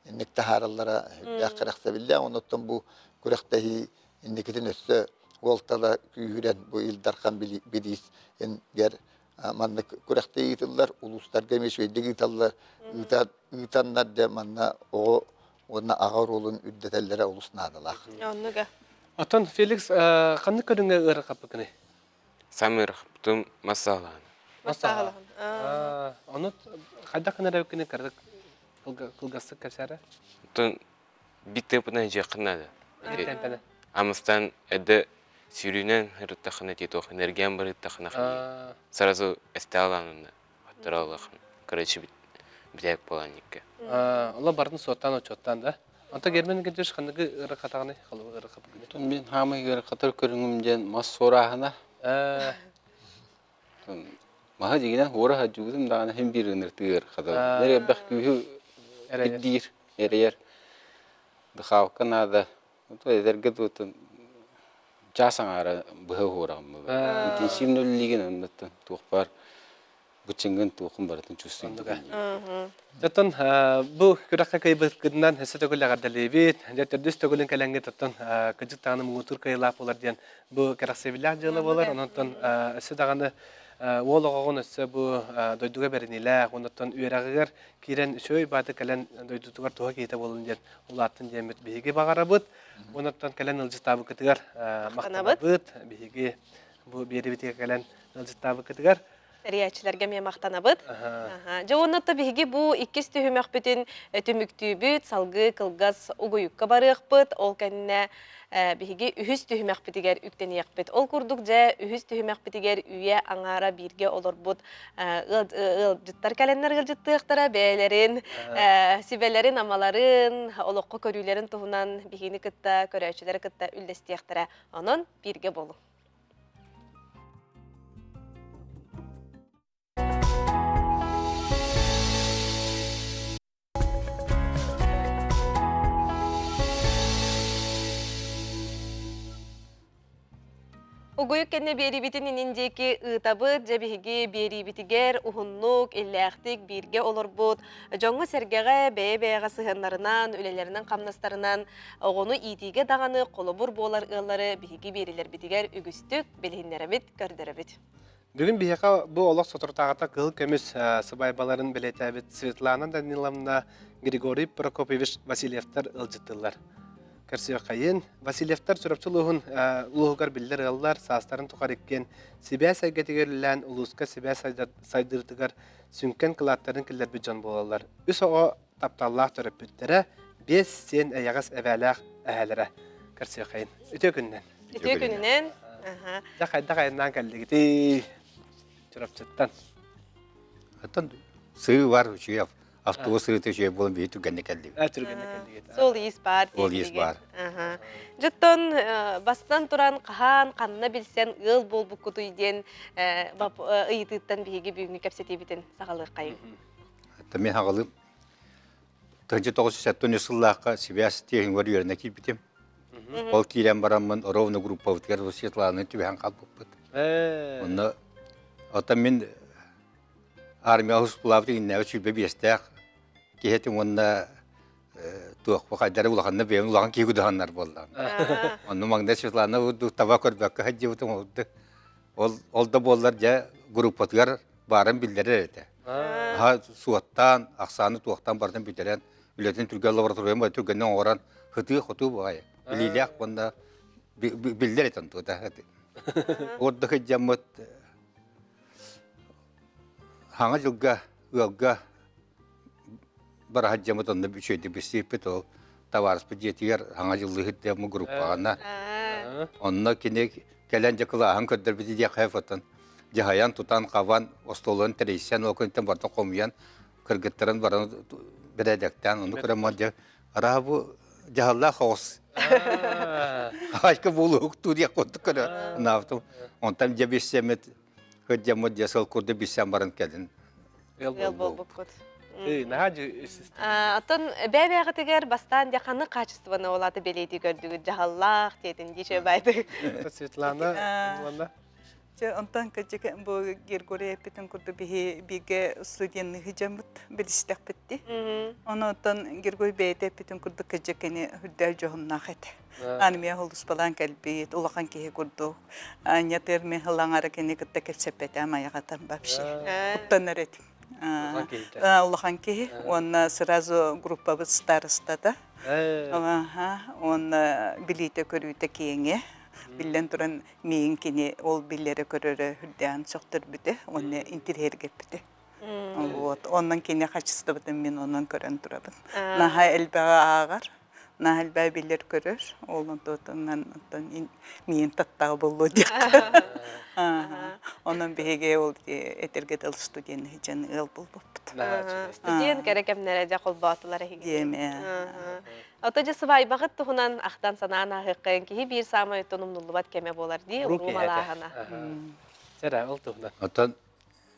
innek taharallara yakıraksa billah. Ondan bu kuraktahi innekitin üstü voltala küyüren bu ildarkan bilis en ger manlık kuraktahi gitildiler. Uluslar gemeşveyde gitildiler. Gitanlar da manna o ona ağır olun üddetellere ulusnadılar. Onnuga. Atan Felix kanı körüngə ırı kapıkını. Самый рахтым масалан. Масалан. Оны қайда қанар өкіне кірдік қылғасы кәсәрі? Тон битте бұдан жақынады. Темпені. Амыстан әді сүйрінен ғырыттақына тетоқ, энергиян бір ғырыттақына қына. Сразу әстәланында. Хаттыралықын. Короче, бітәк боланникке. Ола бардың соттан очоттан да. Онта герменің кәдеш қандығы ұры қатағыны қалуы ұры қапыгыны. Мен хамы гөр қатар көрүңүмден мас сорахына. Маха дигенен хора хаджугдым дагы һәм бир нертер хада. Нәре бәх күһү эдир эрер. Дхау канада. То эдерге дотын жасаңара быһы хорам. Интенсивнөллиген андаттан туқпар. Бүчингэн туқым бартын чувствуем. Жаттан бұл күрәккә кайбыт кыдынан хәсәтә гөлләгә дәлебит. Жаттан дүс төгөлен кәләнгә таттан кыжык таганы мутур кайлап булар дигән бу кәрәксәбиләр җылы булар. Оннан эсе даганы ол огын эсе бу дойдуга бернилә, оннан үерәгәр кирен шөй баты кәлән дойдутугар туга китә булын дигән улатын җәмәт биге багарабыт. Оннан кәлән ылҗытабы кытыгар мактанабыт. Биге бу беребитә кәлән ылҗытабы кытыгар. Риячилерге мен мақтанабыт. Жооннотта биһиги бу иккис түһүмәкбитин түмүктүүбүт, салгы, кылгас угуюкка барыакпыт. Ол кэнне биһиги үһүс түһүмәкбитигер үктениякпит. Ол курдук же үһүс түһүмәкбитигер үйе аңара бирге олорбут. Жыттар календар гылжыттыктара бээлерин, сибелерин, амаларын, олокко көрүүлерин туһунан биһини кытта, көрөөчүлөр кытта үлдестиектара. Онон бирге болу. Угуйук кенне берибитин ининдеки ытабыт жабиһиги берибитигер ухуннук, иллээхтик бирге олорбут. Жоңғы сергеге бәе-бәеға сыһыннарынан, үлелеринен камнастарынан оғону итиге дағаны қолыбур болар ыллары биһиги берилер битигер үгүстүк билһиннеремит көрдөрөбүт. Бүгін бияқа бұл олық сотыртағата қыл көміс сыбайбаларын білетәбіт Светлана Даниловна, Григорий Прокопьевич Васильевтар ылжыттылар. Кәрсі қайын, Васильевтар сүріпчілуғын ұлығығар білдер ғыллар састарын тұқар еккен себе сәйгетігерлілән ұлысқа себе сайдырдығар сүнкен қылаттарын кілдер бүджан болалар. Үс оға тапталлақ түріп бүттері 5 сен әяғыз әвәләқ әәлері. Кәрсі қайын, үте күннен. Үтө күнінен. Дақайынан кәлдігіті чұрапчыттан. Аттан сыйы бар, үші автобус сыйы төші болын бейті түргенне кәлдігі. Түргенне кәлдігіті. Сол иіс бар. Ол иіс бар. Жұттон бастан тұран қахан, қанына білсен ыл бол бұққыты үйден ұйытыттан бейге бүгінгі кәпсеті бітін сағалық қайын. Аттан мен хағылым 1970 жыллаққа Сибияс тегін бар үйеріне кейіп бітем. Ол кейлен барамын, ровно группа өткер, Светланы түбән қалып бұд. Оны аттан мен армия ұспылап деген нәуі сүлбе бестәқ. Кейетін онына туақпа қайдары ұлағанына бейін ұлаған кей күдіғанлар болды. Оны маңда Светлана таба көрбәккі хаджи бұтын олды. Ол да болдар жа группатығар барын білдері әді. Суаттан, ақсаны туақтан бардың білдерен үлетін түрген лабораториян бай түргеннен оғыран хыты құты бұғай. Біліліяқ бұнда білдер әтін тұғыда. Орды хыджамыт хаңа жылға ұялға бар хаджамыт онда үшейді бісейпет ол таварыспы жетігер хаңа жылы хыджамы группағана. Онна кене кәлән жақылы ағын көддір біді де қайфатын. Жахаян тұтан қаван остолын тәрейсен оқынтын бардың қомиян кіргіттірін барын бірәдәктен. Оны көремін де арабы жағалла қоғыз. Ашқы болу ұқту де қонды көрі. Онтан же бесемет хөджамыд жасыл көрді бесем барын кәдін. Ел бол бұққыт. Наға жы үсісті. Атын бәй-бәйғытығар бастан дияқаны қачыстываны олаты белейді көрдігі жағаллақ дейтін деше байды. Светлана, Лана. Онтан кәжеке бұл Гергория әпетін күрді біге студияны хыжамыт білістәк бітті. Оны онтан Гергория бәйді әпетін күрді кәжекені хүддәл жоғыннақ әді. Анымия холдус балан кәлбейт, улақан кеге күрді. Нятыр мен хылаңары кәне күтті кәлсәпәті амаяғатан бапшы. Ұттан әреті. Улақан кеге, оны сразу группабыз старыстады. Оны білейті көрүйті кейіңе. Билен туран мейін кені ол биллері көрері хүрден соқтыр бүді, оны интерьерге бүді. Онан кені қачысты бұдым, мен онан көрен тұрабын. Наға әлбәға ағар, наға әлбәға биллер көрер, олын тұтынан мейін таттағы болу дейік. Онан бейге ол әтерге дәл студияны хеджен ұл бұл бұпты. Студиян кәрекемнері де қол бағытылары хегін. Отожы сывай бағыт тұғынан ақтан санаан ағыққын кейі бір самай ұттынымнулы кеме болар дей, ұрғым алағына. Сәрі, ол тұғынан. Оттан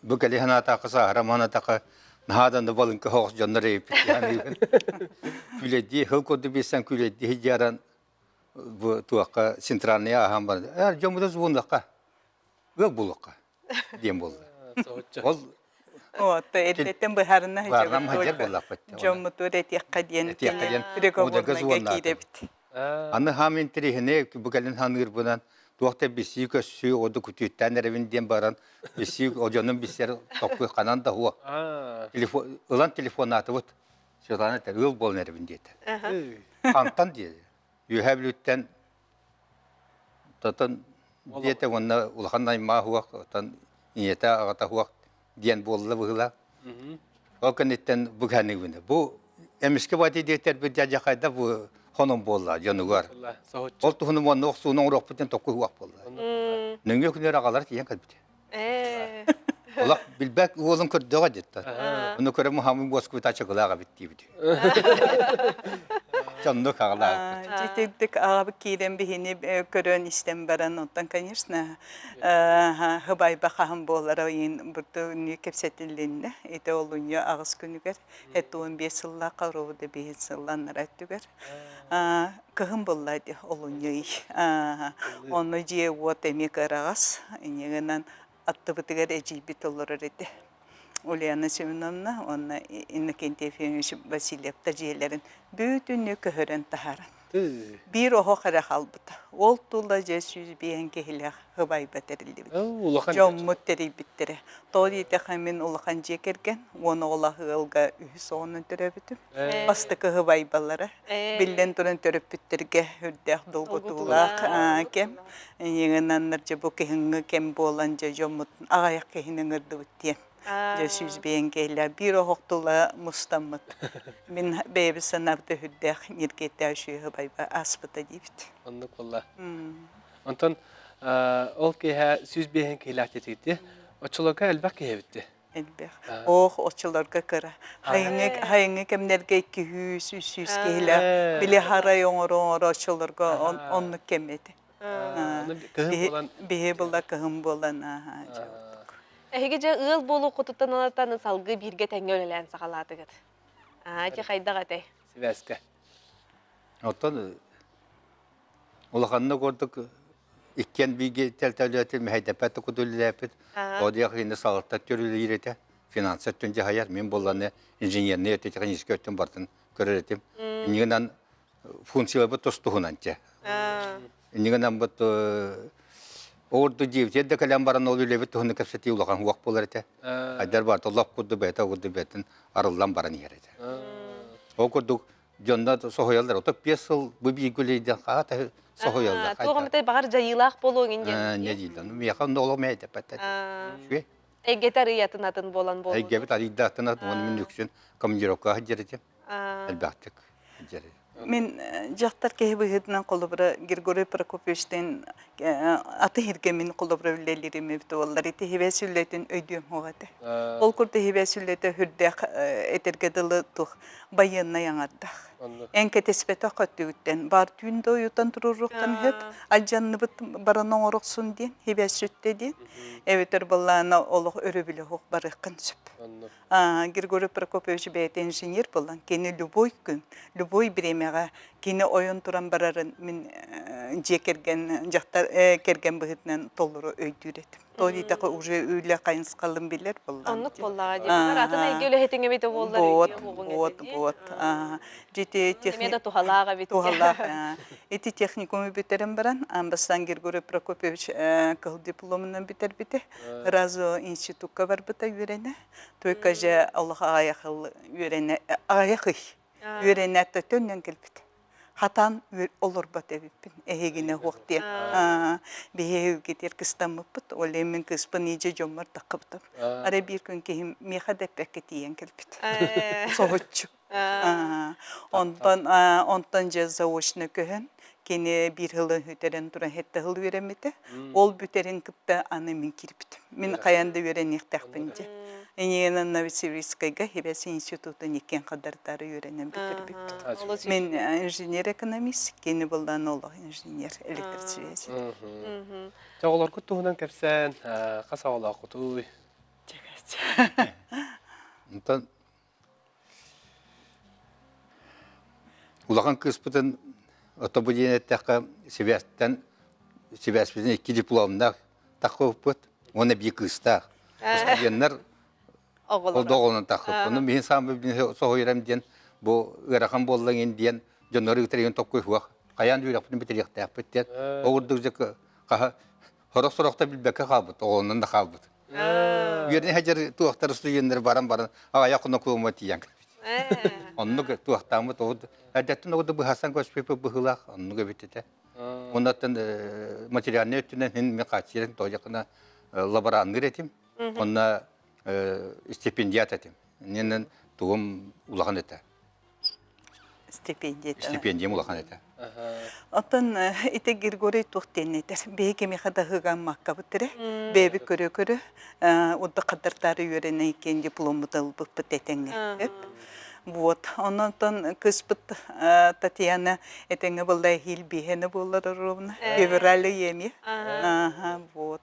бұл кәлі атақы сағыраман атақы наһадан да балынқы хоғыз жондар еппет. Күледді, хыл көді бесен күледді хеджаран туаққа центральный ағам бар. Жомыда звундаққа, өк бұлыққа дем болды. Отто эттен быһарына Барнам хажар боллақ бітті. Жоммутур этиаққа дейін Удага кидебит. Аны хамин терехіне бүкәлін ханығыр бұдан туақта бесі көсі оды күтеттен әревінден баран бесі оджанын бесер тоқпы қанан да хуа. Ұлан телефон аты бұд. Светлана әтер ұл болын әревіндеті. Қантан деді. Үйәбіліттен тұтын деді онына ұлған найма хуақ, ниеті ағата хуақ диен болы бұғыла. Ол кәнеттен бүкәні өні. Бұл әміске бәді дектер бір жақайда бұл қоным болла, жануғар. Ол тұхыным оны оқсуының ұрақ бұтен тоққы хуақ болла. Нөңе күнер ағалар тиен кәлбіде. Олақ білбәк олың көрдіға деді. Оны көрі мұхамын босқы бұта чықылаға бітті біде. Чонну кагала. Житик агабы кирен бихини көрөн истем баран оттан, конечно, хыбай бахам болара ин бурду не кепсетилинне. Эте олунья агыс күнүгер. Эт 15 жылла карубуда 5 жыллан раттугер. Кыгым боллады олунья. Оны жие вот эмекарагас. Инегенен аттыбытыгер эжибит олорор эти. Ульяна Семеновна, онна Иннокентий Ефимович Васильев тажиелерин бүтүнү көһөрөн тахаран. Bir oho kara halbuta. Ol tulla jesüz biyen kehile hıbay baterildi. Jommut teri bittere. Tori te hamin ulakan jekerken, onu ola hılga ühüsoğunun töröbütüm. Bastıkı hıbay ballara. Bilden turun töröp bitterge hürdeh dolgutulak kem. Yığınanlarca bu kehingı kem bolanca jommutun ağayak kehinin ırdı bittiyen. Jesüz biyen kehile bir oho tulla mustamut. Min bebi sanavda hürdeh nirkete aşığı hıbay aspıta dibit. Anlık valla. Ondan ol ki süz bihen kihlahtiyeti. Oçuluğa elbak kihebitti. Elbette. Oçularga kara. Hayınge kemlerge 200-300 kehile. Bile haray oğru oçularga onu kemedi. Bihe bulla kıhım bulan. Hegece ığıl bolu kututan alatan salgı birge tenge ölelen sakalatı gıt. Ati kayda gıtay. Siveske. Otan ulaqanna gördük ikken bigi teltevletin mehdepeti kudullapet. O diye yine sağlıkta görülüyürete. Finansat tünce hayat men bollanı injenerni ötetiğin iskörtün bartın göreretim. Nigenan funksiyon bu tostuhunanca. Nigenan bu ordu civte de kalan baran oluyor evet tuhunu kapsati ulaqan huaq bolarete. Adar bar tollap kudu betin arıldan baran yerete. O kurduk Jonda sohoyallar otup 5 yıl bu bir güleyden qata sohoyallar. Tuğamete bağır jayılaq bolu ingen. Ne deyildi? Mekan olamaydı patat. Şu. Egeter yatın atın bolan bolu. Egebet adiddatın onu min yüksün komandировка hacırdım. Elbette. Hacırdım. Min jahtar kehbihidnan kolobra Grigoriy Prokofyevичтен аты hirgemin kolobra üllerimi bitollar ite hevesülletin öydüğüm hoğate. Ol kurda hevesüllete hürdek etergedili tuh bayanna yanadda. En ketespeta qatütten bar tündə uyutan tururruqtan hep aljanны bit barana oruqsun diyen hevesütte diyen. Eveter ballana oluq örübüle hoq barıqın süp. Grigoriy Prokofyevич beyt inженер болан кені любой күн, любой бремеға кені ойын туран барарын мен же керген жақтар керген бұғытынан толыры өйдүйретім. Толитақы уже үйлі қайынс қалым білер болан. Онлық болаға дейін. Атын әйге өлі хетіңе бейті болдар. Бот. Демеді тухалаға бейті. Тухалаға. Эти техникумы бітерім баран. Амбастан Григорий Прокопьевич қыл дипломынан бітер біте. Разо институтқа бар біта үйрене. Только же Аллаха аяқыл үйрене. Аяқый. Үйрене әтті төннен келбіті. Хатан olur bat evipin ehegine hoqti behe getir kıstamıpıt olemin kıspın iyice jomar takıptım ara bir gün ki mehade paketiyen kelpit soğutçu ondan zawoşna köhen kene bir hılı hüteren tura hette hıl veremedi ol büterin kıpta anamın kirpit min qayanda veren ihtaqpınca Enyeğinin Novosibirskayga Hevesi İnstitutu niken kadarları öğrenen bitirip. Men inженер ekonomist, keni buldan oğlu inженер elektrik svezi. Çoğular kutuğundan kepsen, kasa ola kutuğu. Ondan ulaqan kıspıtın otobüden taqa Sivas'tan 2 diplomda taqıpıt, ona bir kısta. Kıstayanlar o doğulun taqıp. Onu men samı bir sohoyram diyen bu ırakan bollan diyen jonları ütreyen topkoy huaq. Qayan yüraqpını bitiriyaq taqıp diyen. Oğurduk jaka qaha horoqsoraqta bilbeke qabıt, oğlundan da qabıt. Yerine hajar tuaqtar suyenler baran ayaqına kulma tiyan. Onu tuaqtamı toğud. Adatın oğdu bu Hasan Koçpepe bıhılaq, onu gebitete. Ondan materyalini ötünen hin mekaçiren toyaqına laboranı üretim. Ona stipendiyat etim. Nenen tuğum ulaqan ete. Stipendiyam ulaqan ete. Atan ite Grigoriy tuğtenedir. Beyke mekada hıgan makkabıtırı. Bebi körü. Odda kadarları öğrenen iken diplomu da ılıbıp etenge. Вот, оннан кыспыт Татьяна этеңе булдай хил бихене булар ровно. Февраль еми. Ага, вот.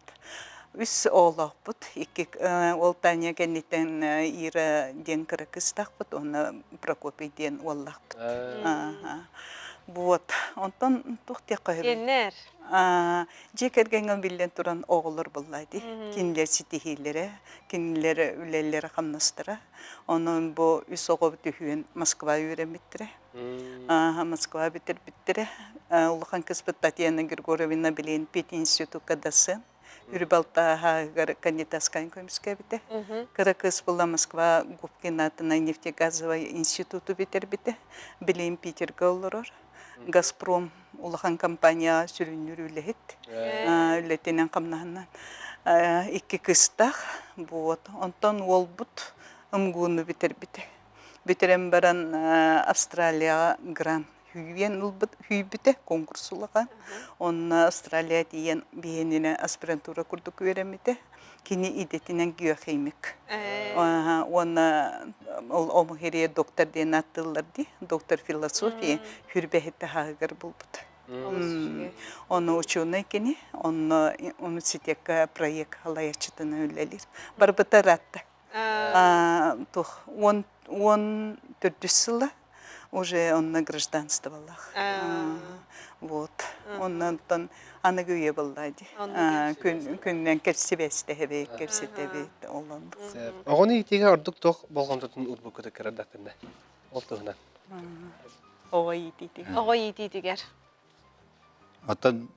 Үс олоқпыт, икки ол Таня кеннитен ира ден кыракыстақпыт, оны Прокопий ден оллақпыт. Вот, онтон тухте қойып. Сеннер. Жекергенген билен туран оғылыр бұллайды. Кинлер ситихилері, кинлер үлелері қамнастыра. Onun bu üs oğu tühüyen Moskva'yı öğrenmittire. Moskva bittire. Uluhan kısbı Tatyana Grigorevna bilen Pet İnstitütü kadası. Ürbalta ha кандидатская комиссия бите. Кара кısbıla Moskva Губкинатына нефтегазовый институту битербите. Билен Питерге олорор. Газпром улахан компания sürünürülehit. Ületenen kamnahannan. İki kıstaq. Ondan olbut. Umgunu biter. Bitirem baran Avustralya Grand hüybite konkursulagan. Onna Avustralya diyen bihenine aspirantura kurduk öğrenmede. Kini idetinen geokimik. Ona omuheriye doktor diyen attılardı. Doktor filosofi hürbehette hagar bulbut. Onu uçuğuna kini, onu siteka proyek halayachıtını öylelir. Barbata ratta. Он 4 yıla уже он награжданствовал. Вот. Он антон аны көе булдайды. Күннен керсебесте хебе керсетебе олон. Огоны итиге ордук тох болгондотун урбукта кердатында. Олтугунан. Огой итигер. Атын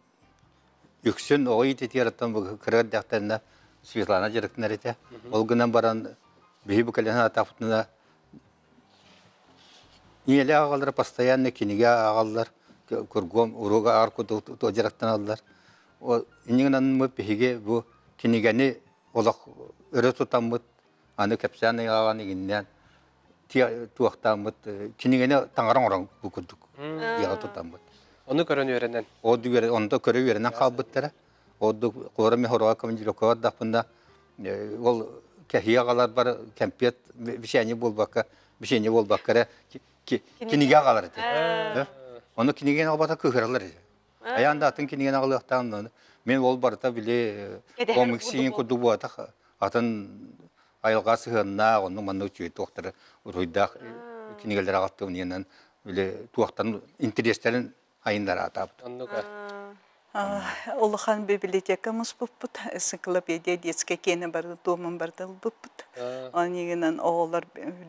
үксен оғы итетияраттан бұл кіргардақтарына Светлана жеріктінер ете. Ол күнен баран бейі бүкәлен атаптына Неле ағалар постоянно кинеге ағалар, көргом, уруға арку жеріктін алылар. Инегінен мұп бейге бұл кинегені олақ өрі тұтамыд, аны кәпсәні ағаны егіннен туақтамыд, кинегені таңғаран оран бұл күрдік, еға тұтамыд. Onu көрөн öğrenen. Onda көрі öğrenen қалбыттары. Оды қоры мен хоруға командировка ваддақпында ол кәхи ағалар бар, кәмпет, бішәне болбаққара, кинеге ағалар еді. Оны кинеген албата көкіралар еді. Аяғында атын кинеген ағалықтан мен ол барыта біле комиксиген күрді бұатақ атын айылға сығынна, оның манны өтчуе тоқтары ұройдақ кинегелер ағалты өненен туақтарын интерестерін айындар атапты. Улахан библиотекамыз бұппыт, энциклопедия детский кені барды, домын барды бұппыт. Онегінен оғылар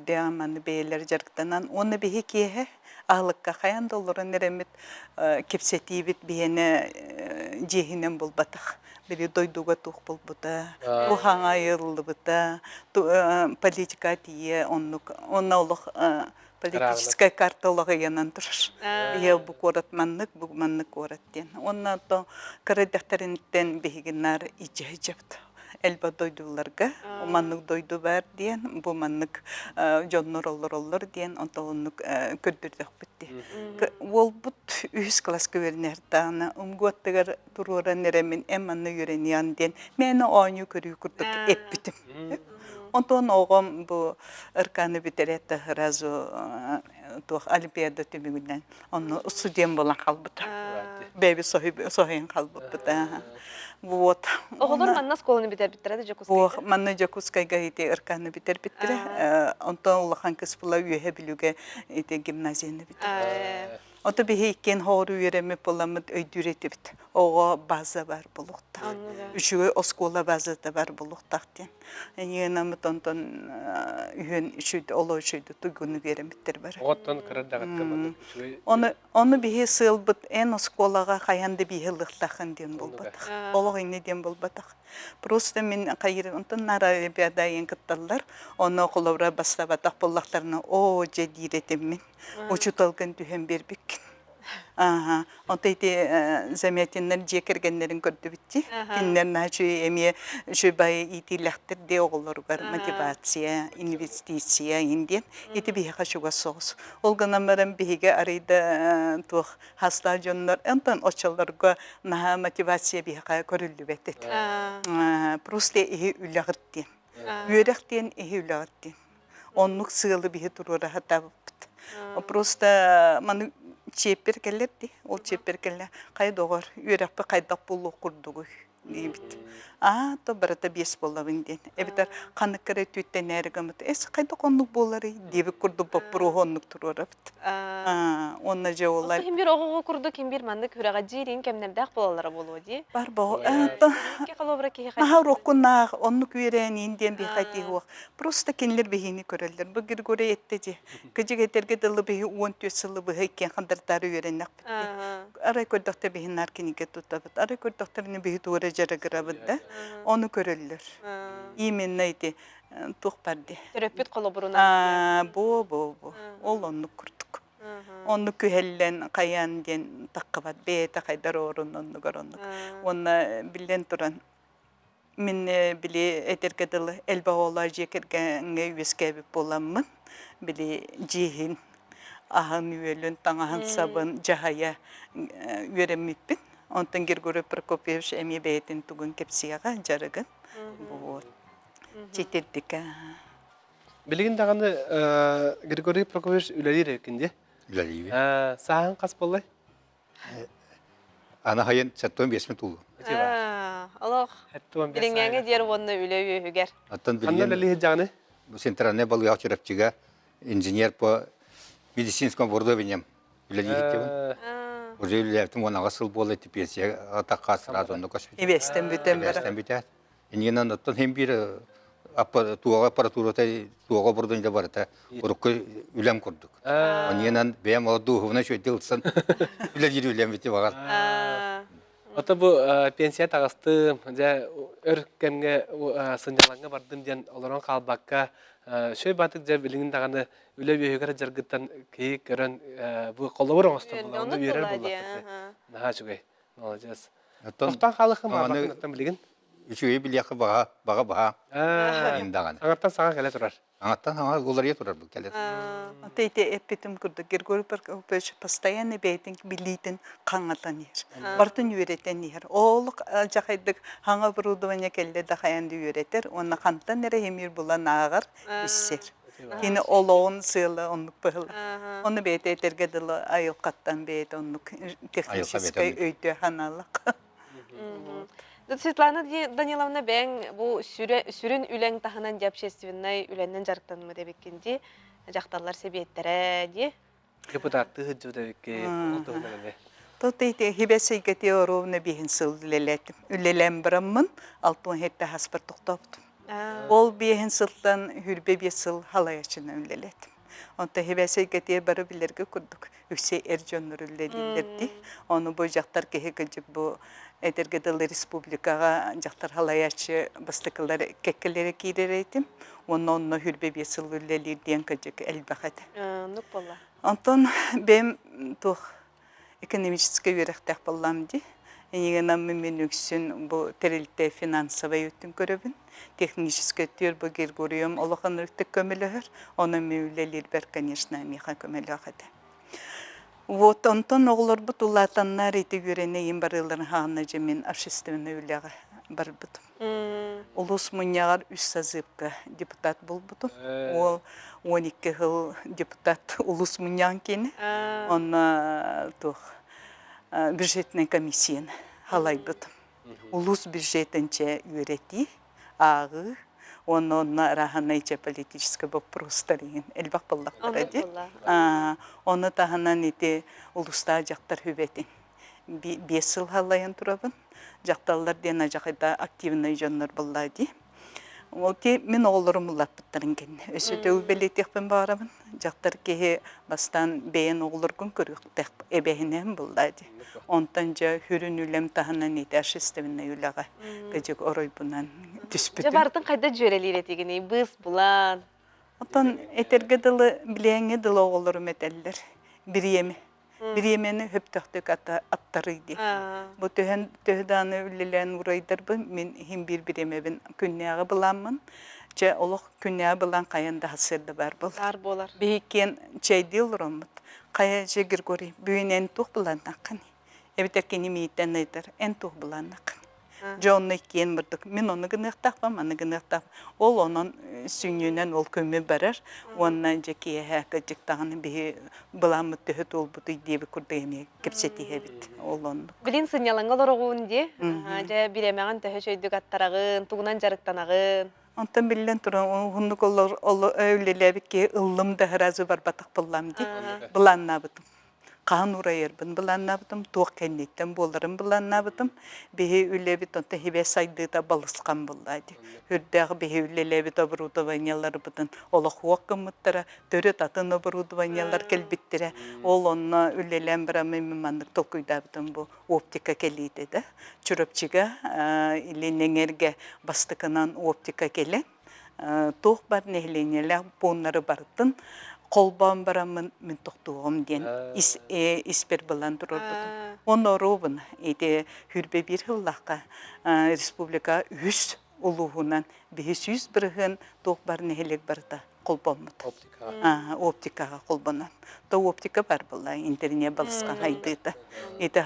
дәманы бейлер жарықтанан, оны бейі кейі ағылыққа қаян долларын еремет кепсетейбет бейені жехінен бұл батақ. Бері дойдуға туқ бұл бұта, ұхан айырылды бұта, политика тие, онна олық политическая карта олығы янан тұрыр. Ел бұл қорат маннық, бұл маннық қорат ден. Онна то қарадақтарынттен бейгінар ижа жапты. Әлба дойдуларға, маннық дойду бар ден, бұл маннық жоннор олар ден, онта оннық көрдірдік бітті. Ол бұт 3 класс көвернердағына, ұмғуаттығар тұрғыран еремен әманны үйрениян ден, мені ойны көрі күрдік еп бітім. Онтон оғым бұл ұрқаны бітеретті разу олимпиада түмігінен. Оны студент болан қалбыты. Бәбі сойын қалбыты. Вот. Оғылыр манна сколыны бітер-бітіреді Жакускайға? Манна Жакускайға ете ұрқаны бітер-бітірі. Онтон ұлақан кіс бұла үйе білуге гимназияны бітір. Ота бихе иккен хоору үйеремеп боламыд өйдүреті біт. Оға база бар болуқта. Үшіге оскола база да бар болуқтақтен. Еген амыт онтон үйен олы үшүйді тұйгуны береметтер бар. Оғыттан кірдағат кімді? Оны бихе сыл бұд, ән осколаға қаянды бихе лықтақын ден болбадық. Олығы не ден болбадық. Просто мен қайыр, онтон нара олимпиада ең кітталар, оны оқылаура бастабатақ боллақтарына же дейретім мен. Учуталган түхен бербек. Онта ете заметиннер жекергенлерін көрді бітті. Кинлер нәчу әме шөбай итиләқтір де оғылырғар мотивация, инвестиция инден. Еті бейі қашуға соғыз. Олғанан баран бейге арайда туқ хаста жонлар, әнтан очаларға наға мотивация бейі көрілі бәттет. Просто әйі үләғыттен. Үйеректен әйі үләғыттен. оннук сыылы бихи турура хатабыппыт. Просто маны чеппер келерди, ол чеппер келе кайдогор үйрәппе кайдак булу курдугу дибит. То барата бес болабын ден. Эбитер каны кере түттен әргәмит. Кайдак оннук болары диби курду баппыру оннук турурапт. Онна же олар. Ким бир огого курду, ким бир манды күрәгә җирин кемнәрдәк булалар булу ди. Бар бо. Ке калобра ки Наха рокуна оннук үйрән инден би хати хуак. Просто кинлер бихини көрәлләр. Бу гиргоре еттеҗи. Кыҗыгетерге дылы бихи 14 сылы бихи кен хандыртары үйрәннәк бит. Арай көрдәктә бихиннар киниге тутабыт. Арай көрдәктәрне бихи тура жарыгырабыт да. Оны көрәлләр. Именно эти тухпарды. Терапевт колобруна. Бу. Ол оннук курдук. Онну күһеллен каян ден таккабат бета кайдар орун онну горонну. Онна билен туран мен били этергедил элбаола жекергенге үескеби боламмын. Били жихин ахан үйөлүн таңахан сабын жахая үйремиппин. Онтан Григорий Прокопьевич эми бейтин тугун кепсияга жарыгын. Вот. Четирдика. Билигин даганы Григорий Прокопьевич үлелер экенде. Үлелиби. Сахан кас боллай. Ана хайын саттон бесме тулу. Аллах. Билингәнгә дияр вонны үле үгәр. Аттан Анна билген леле жаганы. bu центральный был я чирапчига инженер по медицинскому оборудованию. Үлелиби. Уже үлелептим он агасыл болы типесе атакка сразу ну каш. Ивестен бүтен бар. Ивестен бүтен. Иненен оттон hem bir туага аппаратурата туага бурдунда бар та урукка үлем курдук. Иненен бем одуховна шөйдилсэн. Үлелиби үлем бите багар. Ата бу пенсия тагысты, жа өр кемге сынжалаңга бардым ден олорон калбакка шөй батык жа билиңин даганы үле бүйөгөр жаргыттан кей көрөн бу колобор оңосто була, onu берер була. Наха чугай. Молодец. Токтан халыкын бардым аттан билигин. Üçüyü bilyakı bağa indağını. Аңаттан сага келе турар. Аңаттан аңа олар turar bu келет. Тейте эппетим курду Григорий Прокопьевич постоянно бейтин билитин каңатан ер. Бартын үйретен ер. Ол жакайдык хаңа оборудование келде да хаянды үйретер. Оны кантан эре хемир булан агар иссер. Кини олоон сыйлы оннук быгыл. Оны бейте этерге дылы айылкаттан бейт оннук технической өйдө ханалык. Светлана Даниловна бәң бу сүрін үләң тахынан общественный үләннен жарықтанмы деп екенде жақталар себеттере де. Депутатты хыджу деп еке. Тотейте хибесейге теоровны бихин сыл үлелем біраммын, алтын хетті хаспар тоқтаптым. Ол бихин сылтан хүрбе бе сыл халаячына үлелетім. Онта хибесейге те бары білерге күрдік. Үксе әржоныр үлелерді. Оны бұл жақтар кеге кілжік бұл Эдергедалы республикаға жақтар халаячы бастықылар кеккелері кейдер етім. Онны хүрбе бе сыл үлелерден кілжік әлбақады. Нұқ болла. Антон бем тух экономический верхтах болламды. Егенам мен үксін бұл терилте финансовый өттін көрөбін. Технический төр бұл Григорием олақан үрттік көмілігір. Оны мәулелер бәр, конечно, меха көмілігіді. Вот Антон оғылар бұт ұлатаннар еті көрені ең барыларын хағына жемен общественный үліға бар бұтым. Улус мұнияғар үш сазыпқа депутат бол бұтым. Ол 12 жыл депутат улус мұниян кені. Оны бюджетный комиссияны халай бұтым. Улус бюджетінче үйреті, ағы, оны раханайча политический вопростар еген әлбақ болдақ барады. Оны тағынан еті улуста жақтар хүбетін. 5 жыл халайын тұрабын. Жақталар дена жақайда активный жонлар болады. Мен оғылырым ұлап бұттарын кені. Өсіде өбелетекпен бағарабын. Жақтар кеге бастан бейін оғылырғын көріқтек әбәйінен болады. Онтан жа хүрін үлем тағынан еті ашестевіне үліға. Көжек орой бұнан түспітін. Жабардың қайда жөрелер етегіне, бұз бұлан. Онтан әтерге дылы, біләңе дылы оғылырым әтәлілер. Bir yemeni höptöktük attarıydı. Bu töhdağını ülülen uraydır bu. Men hem bir yemebin künneği bulanmın. Çe oluk künneği bulan kayanda hasırda var bol. Var bolar. Beyken çay değil romut. Kaya Grigori büyün en tuh bulan nakın. Evet erkeni miyitten nedir? En tuh bulan nakın. Жонны кен бардык. Мен оны гынықтақпам, аны гынықтақ. Ол оның сүйнінен ол көмі барар. Оннан жеке әкі жықтағаны бейі бұламы түхіт ол бұты дейбі күрді еме кепсеті әбіт. Ол оны. Білін сынялың олар оғуын де, жа биремеген төхі шөйдік аттарағын, туғынан жарықтанағын. Онтан билен туран хундук олар өвлелебикке ыллым да разы бар батак буллам ди. Буланнабытым. Кан урайырбын буланнабытым, туак кеннеттен боларым буланнабытым. Бехи үлебит онта хибе сайдыта балыскан буллады. Хүрдәг бехи үлелебит оборудованиялар бытын. Ола хуаккымыттара төрө татын оборудованиялар келбиттире. Ол онна үлелем бирамы мимандык токуйдабытым бу оптика келиде да. Чурапчыга или неңерге бастыкынан оптика келе. Тух бар нехленелер поннары бартын. Колбан барамын мен тоқтуғым ден испер балан тұрыр бұтым. Оны робын, хүрбе бір хыллаққа республика үс ұлуғынан бейс үз бірігін тоқ бар нехелек барда қолбан бұты. Оптикаға қолбанан. То оптика бар бұла, интерне балысқан хайдыда.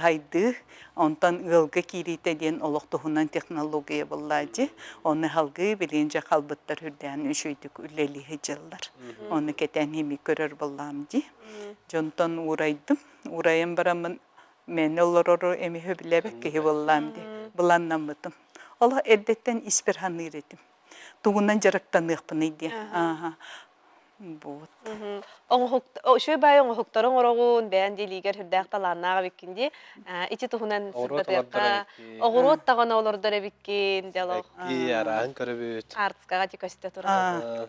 Хайды, онтан ғылғы кирейті ден олықтығынан технология бұлады. Оны халғы біленже қалбыттар үрден үшөйдік үлелі жылдар. Оны кетен хеми көрір бұлам де. Жонтан урайдым. Урайын барамын мен олар әмі хөбілебек кеге бұлам де. Бұланнан бұтым. Ола әрдеттен іспер ханы еретім. Туғынан жарықтан ұқпын еді. Шөй бай оңғықтарын орағын бән делігер хүрдәқталарынаға беккенде, ичі тұхынан сұрдатыққа оғыру оттағана олардар әбеккен, диалог. Арағын көрібіт. Артысқаға тек өсті тұрады.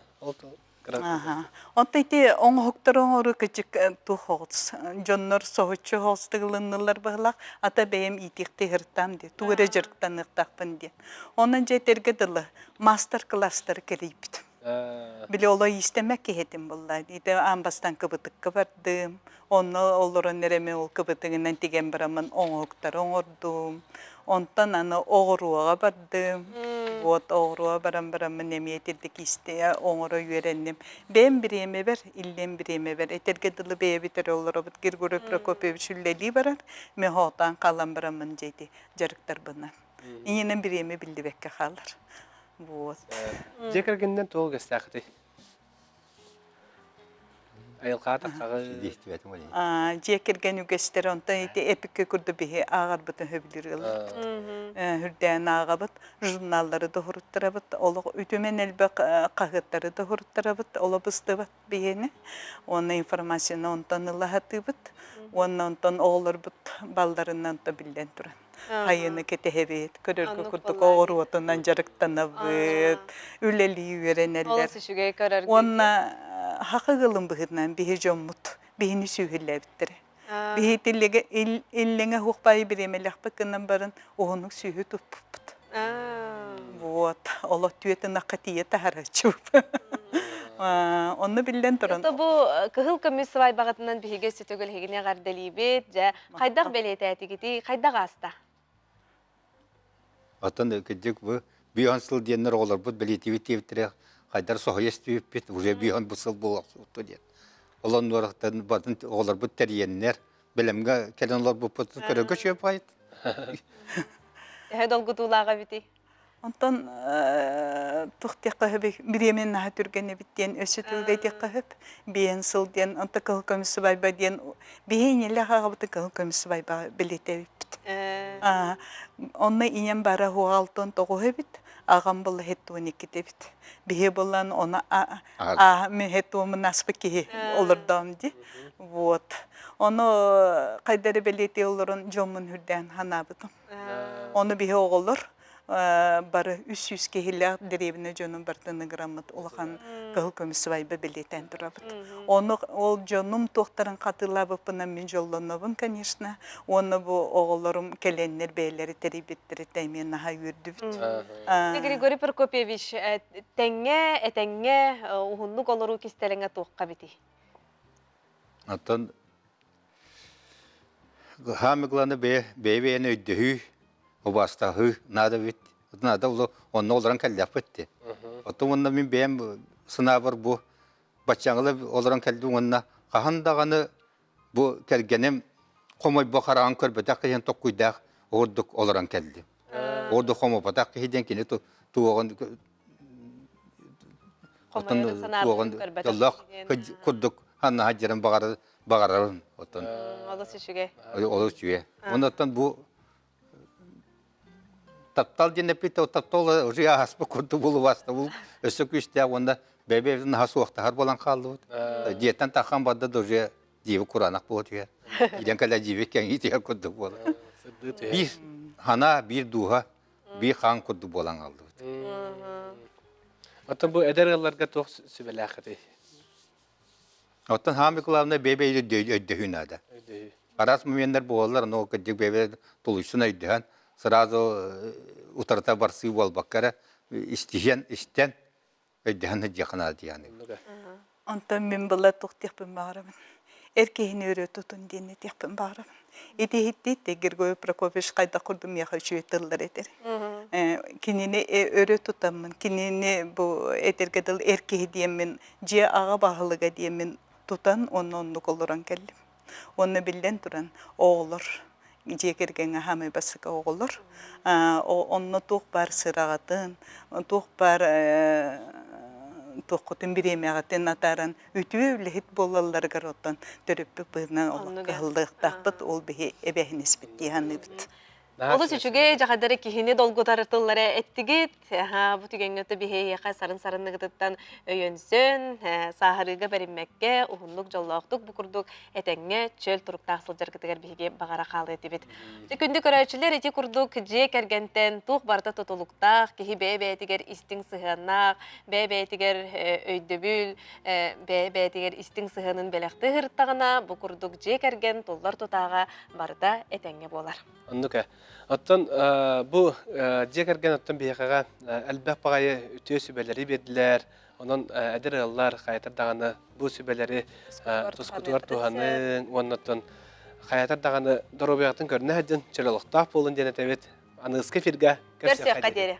Онта ите оңғықтарын оры күчік тұқ оғыз. Жоннор соғытшы оғыстығылынылар бағылақ, ата бәйім итекті ғырттам де, туғыры жырықтан ұқтақпын де. Оның жетерге дылы мастер-кластар керейбіт. Біле олай істемек кехетім бұллайды. Амбастан кыбытыққа бардым. Оны олырын әреме ол кыбытығынан теген бірамын оңғықтар оңырдым. Онтан аны оғыруаға бардым. Оғыруаға барам-барамын әмиетелдік істея оңыры үйерендім. Бәм біреме бер, иллен біреме бер. Әтерге дылы бәе бітер олар обыт Григорий Прокопьевич үлләлі барар. Мен хоғытан қалан барамын жейді жарықтар бұнан. Иненен біреме білді бәкке қалар. Жекергенден тоғы кестәқті. Айылқаты қағы... Жекерген үгестер онтан эпикке күрді бейі ағар бұтын хөбілер ғылыр. Хүрдән аға бұт, журналары да ғұрыттыра бұт, олығы үтімен әлбәқ қағыттары да ғұрыттыра бұт, олы бұсты бұт бейіні. Оны информацияны онтан ұлағаты бұт, онтан оғылыр бұт, балдарынан да білден тұран. Хайыны кетехебет, көрөргө курдук оғыруотунан жарықтана бұт, үлелі үйеренелер. Олысы шүгей көрөргө. Онна хақы ғылым бұғытынан бейі жоммут, бейіні сүйгілі біттірі. Бейі тілігі иллеңе хуқпайы біремелек бұқынан барын оғының сүйгі тұппыт. Вот, олық түйетін ақытия тағара чуп. Оны білден тұрын. Бұл кығыл көмісі бағытынан бейге сүтігіл хегіне ғардалей бет, қайдақ бәлеті әтігеті, қайдақ аста? Атын кедек бу бүйансыл деннер олар бут билетиви тевтире кайдар сохоес түйүп уже бүйан бусыл болукту ден. Олон норактан батын олар бут терьеннер билемге келенлар бу пут көрөгө чөп айт. Долгутулага бити. Онтан тухтекка хөбе биремен наха түргене биттен өсөтүлгө текка хөп биен сыл ден онта кыл көмүсү байба ден биенеле хагабыты кыл көмүсү байба билете бит. Онны инен бара хуалтон тогу хөбит агам бул хеттуни кетебит. Бие болан она мен хеттумун наспеки олордом ди. Вот. Оны кайдары билете олорун жомун хүрден ханабытым. Оны бие оголор бары 300 кехилер деревне жонун бартыны граммат улахан кыл көмүсү байба билетен турабыт. Оны ол жонум тоқтарын катылабыпына мен жоллонобун, конечно. Оны бу оголорум келеннер бейлери терибиттери таймен наха үрдүбүт. Григорий Прокопьевич этеңге ухуннук олору кистелеңе туукка бити. Аттан хамыгланы бейбейне өйдөһү обастахы надо бит. Надо оны оларан калдап битти. Оттон онна мен бейм сынабыр бу бачаңылы оларан калды онна кахандаганы бу келгенем комой бохаран көрбөдө кыйын токуйдак ордук оларан калды. Орду хомо батак хиден кине туогон Хомайрын санаабын көрбәтә Аллах сигиден. курдук ханна хаҗырын багарарын оттан Олыс ишіге. олус жуе. Оннан бу таптал денепит таптал уже хаспа курду булу васта бул өсө күстә онда бебевдин хасу вакта har болан калды. Диеттан тахан бадда уже диве куранак болот я. Иден кала диве кен итер курду бол. Bir hana bir duha bir хан курду болан калды. Оттон бу эдергаларга тох сүбеләхри. Оттан хамиклавна бебе өйдөһүнада. Арас моментler болалар, но кадик бебе тулушуна өйдөһән. Сразу утарта барсы болбаккара истиген истен өйдөһән якына дияны. Онтан мен бала тоқтықпын бағырымын. Эркейін өрі тұтын дені текпін бағырымын. Еті хетті тегергөй Прокопиш қайда құрдым яғы жүйеттілдер етер. Кинені өрі тұтамын, кинені бұл етергеділ эркей деймін, же аға бағылыға деймін тұтан, оны қолыран кәлім. Оны білден тұран оғылыр. Жекергенге хамы басыға оғылыр. Оны тұқ бар сырағатын, тұқ бар тоққытын биремегаттен атаран үтүе үлехит болалларга роттан төрөппү быынан олдықтақпыт ол бихи эбехинес битти ханыбыт. Олыс ишіге жағадары кихини долгутарытылары әттігіт, бұ түгенгөті бихе яқа сарын-сарынығыдыттан өйөнсөн, сағырыға бәріммәкке, ұхынлық жоллауқтық бұқырдық әтәңе чөл тұрықтақсыл жаргытығар бихеге бағара қалы етібет. Күнді көрәчілер еті күрдік же кәргентен тұқ барда тұтылықтақ, кихи бәй-бәйтігер істің сығанақ, бәй-бәйтігер өйдөбіл, бәй-бәйтігер істің сығанын бәләқті ғырттағына бұқырдық же кәрген толлар тұтаға барда әтәңе болар. Оннука. Оттон бу жекерген оттон бияқаға әлбәқ бағайы үтіе сүбелері берділер. Онын әдір ғаллар қайатар дағаны бу сүбелері тұскутуар туғанын, оннаттон қайатар дағаны дұру бияқтың көріне әдін чырылықтақ болын дене тәбет. Анығызғы фирға Көрсек қадері.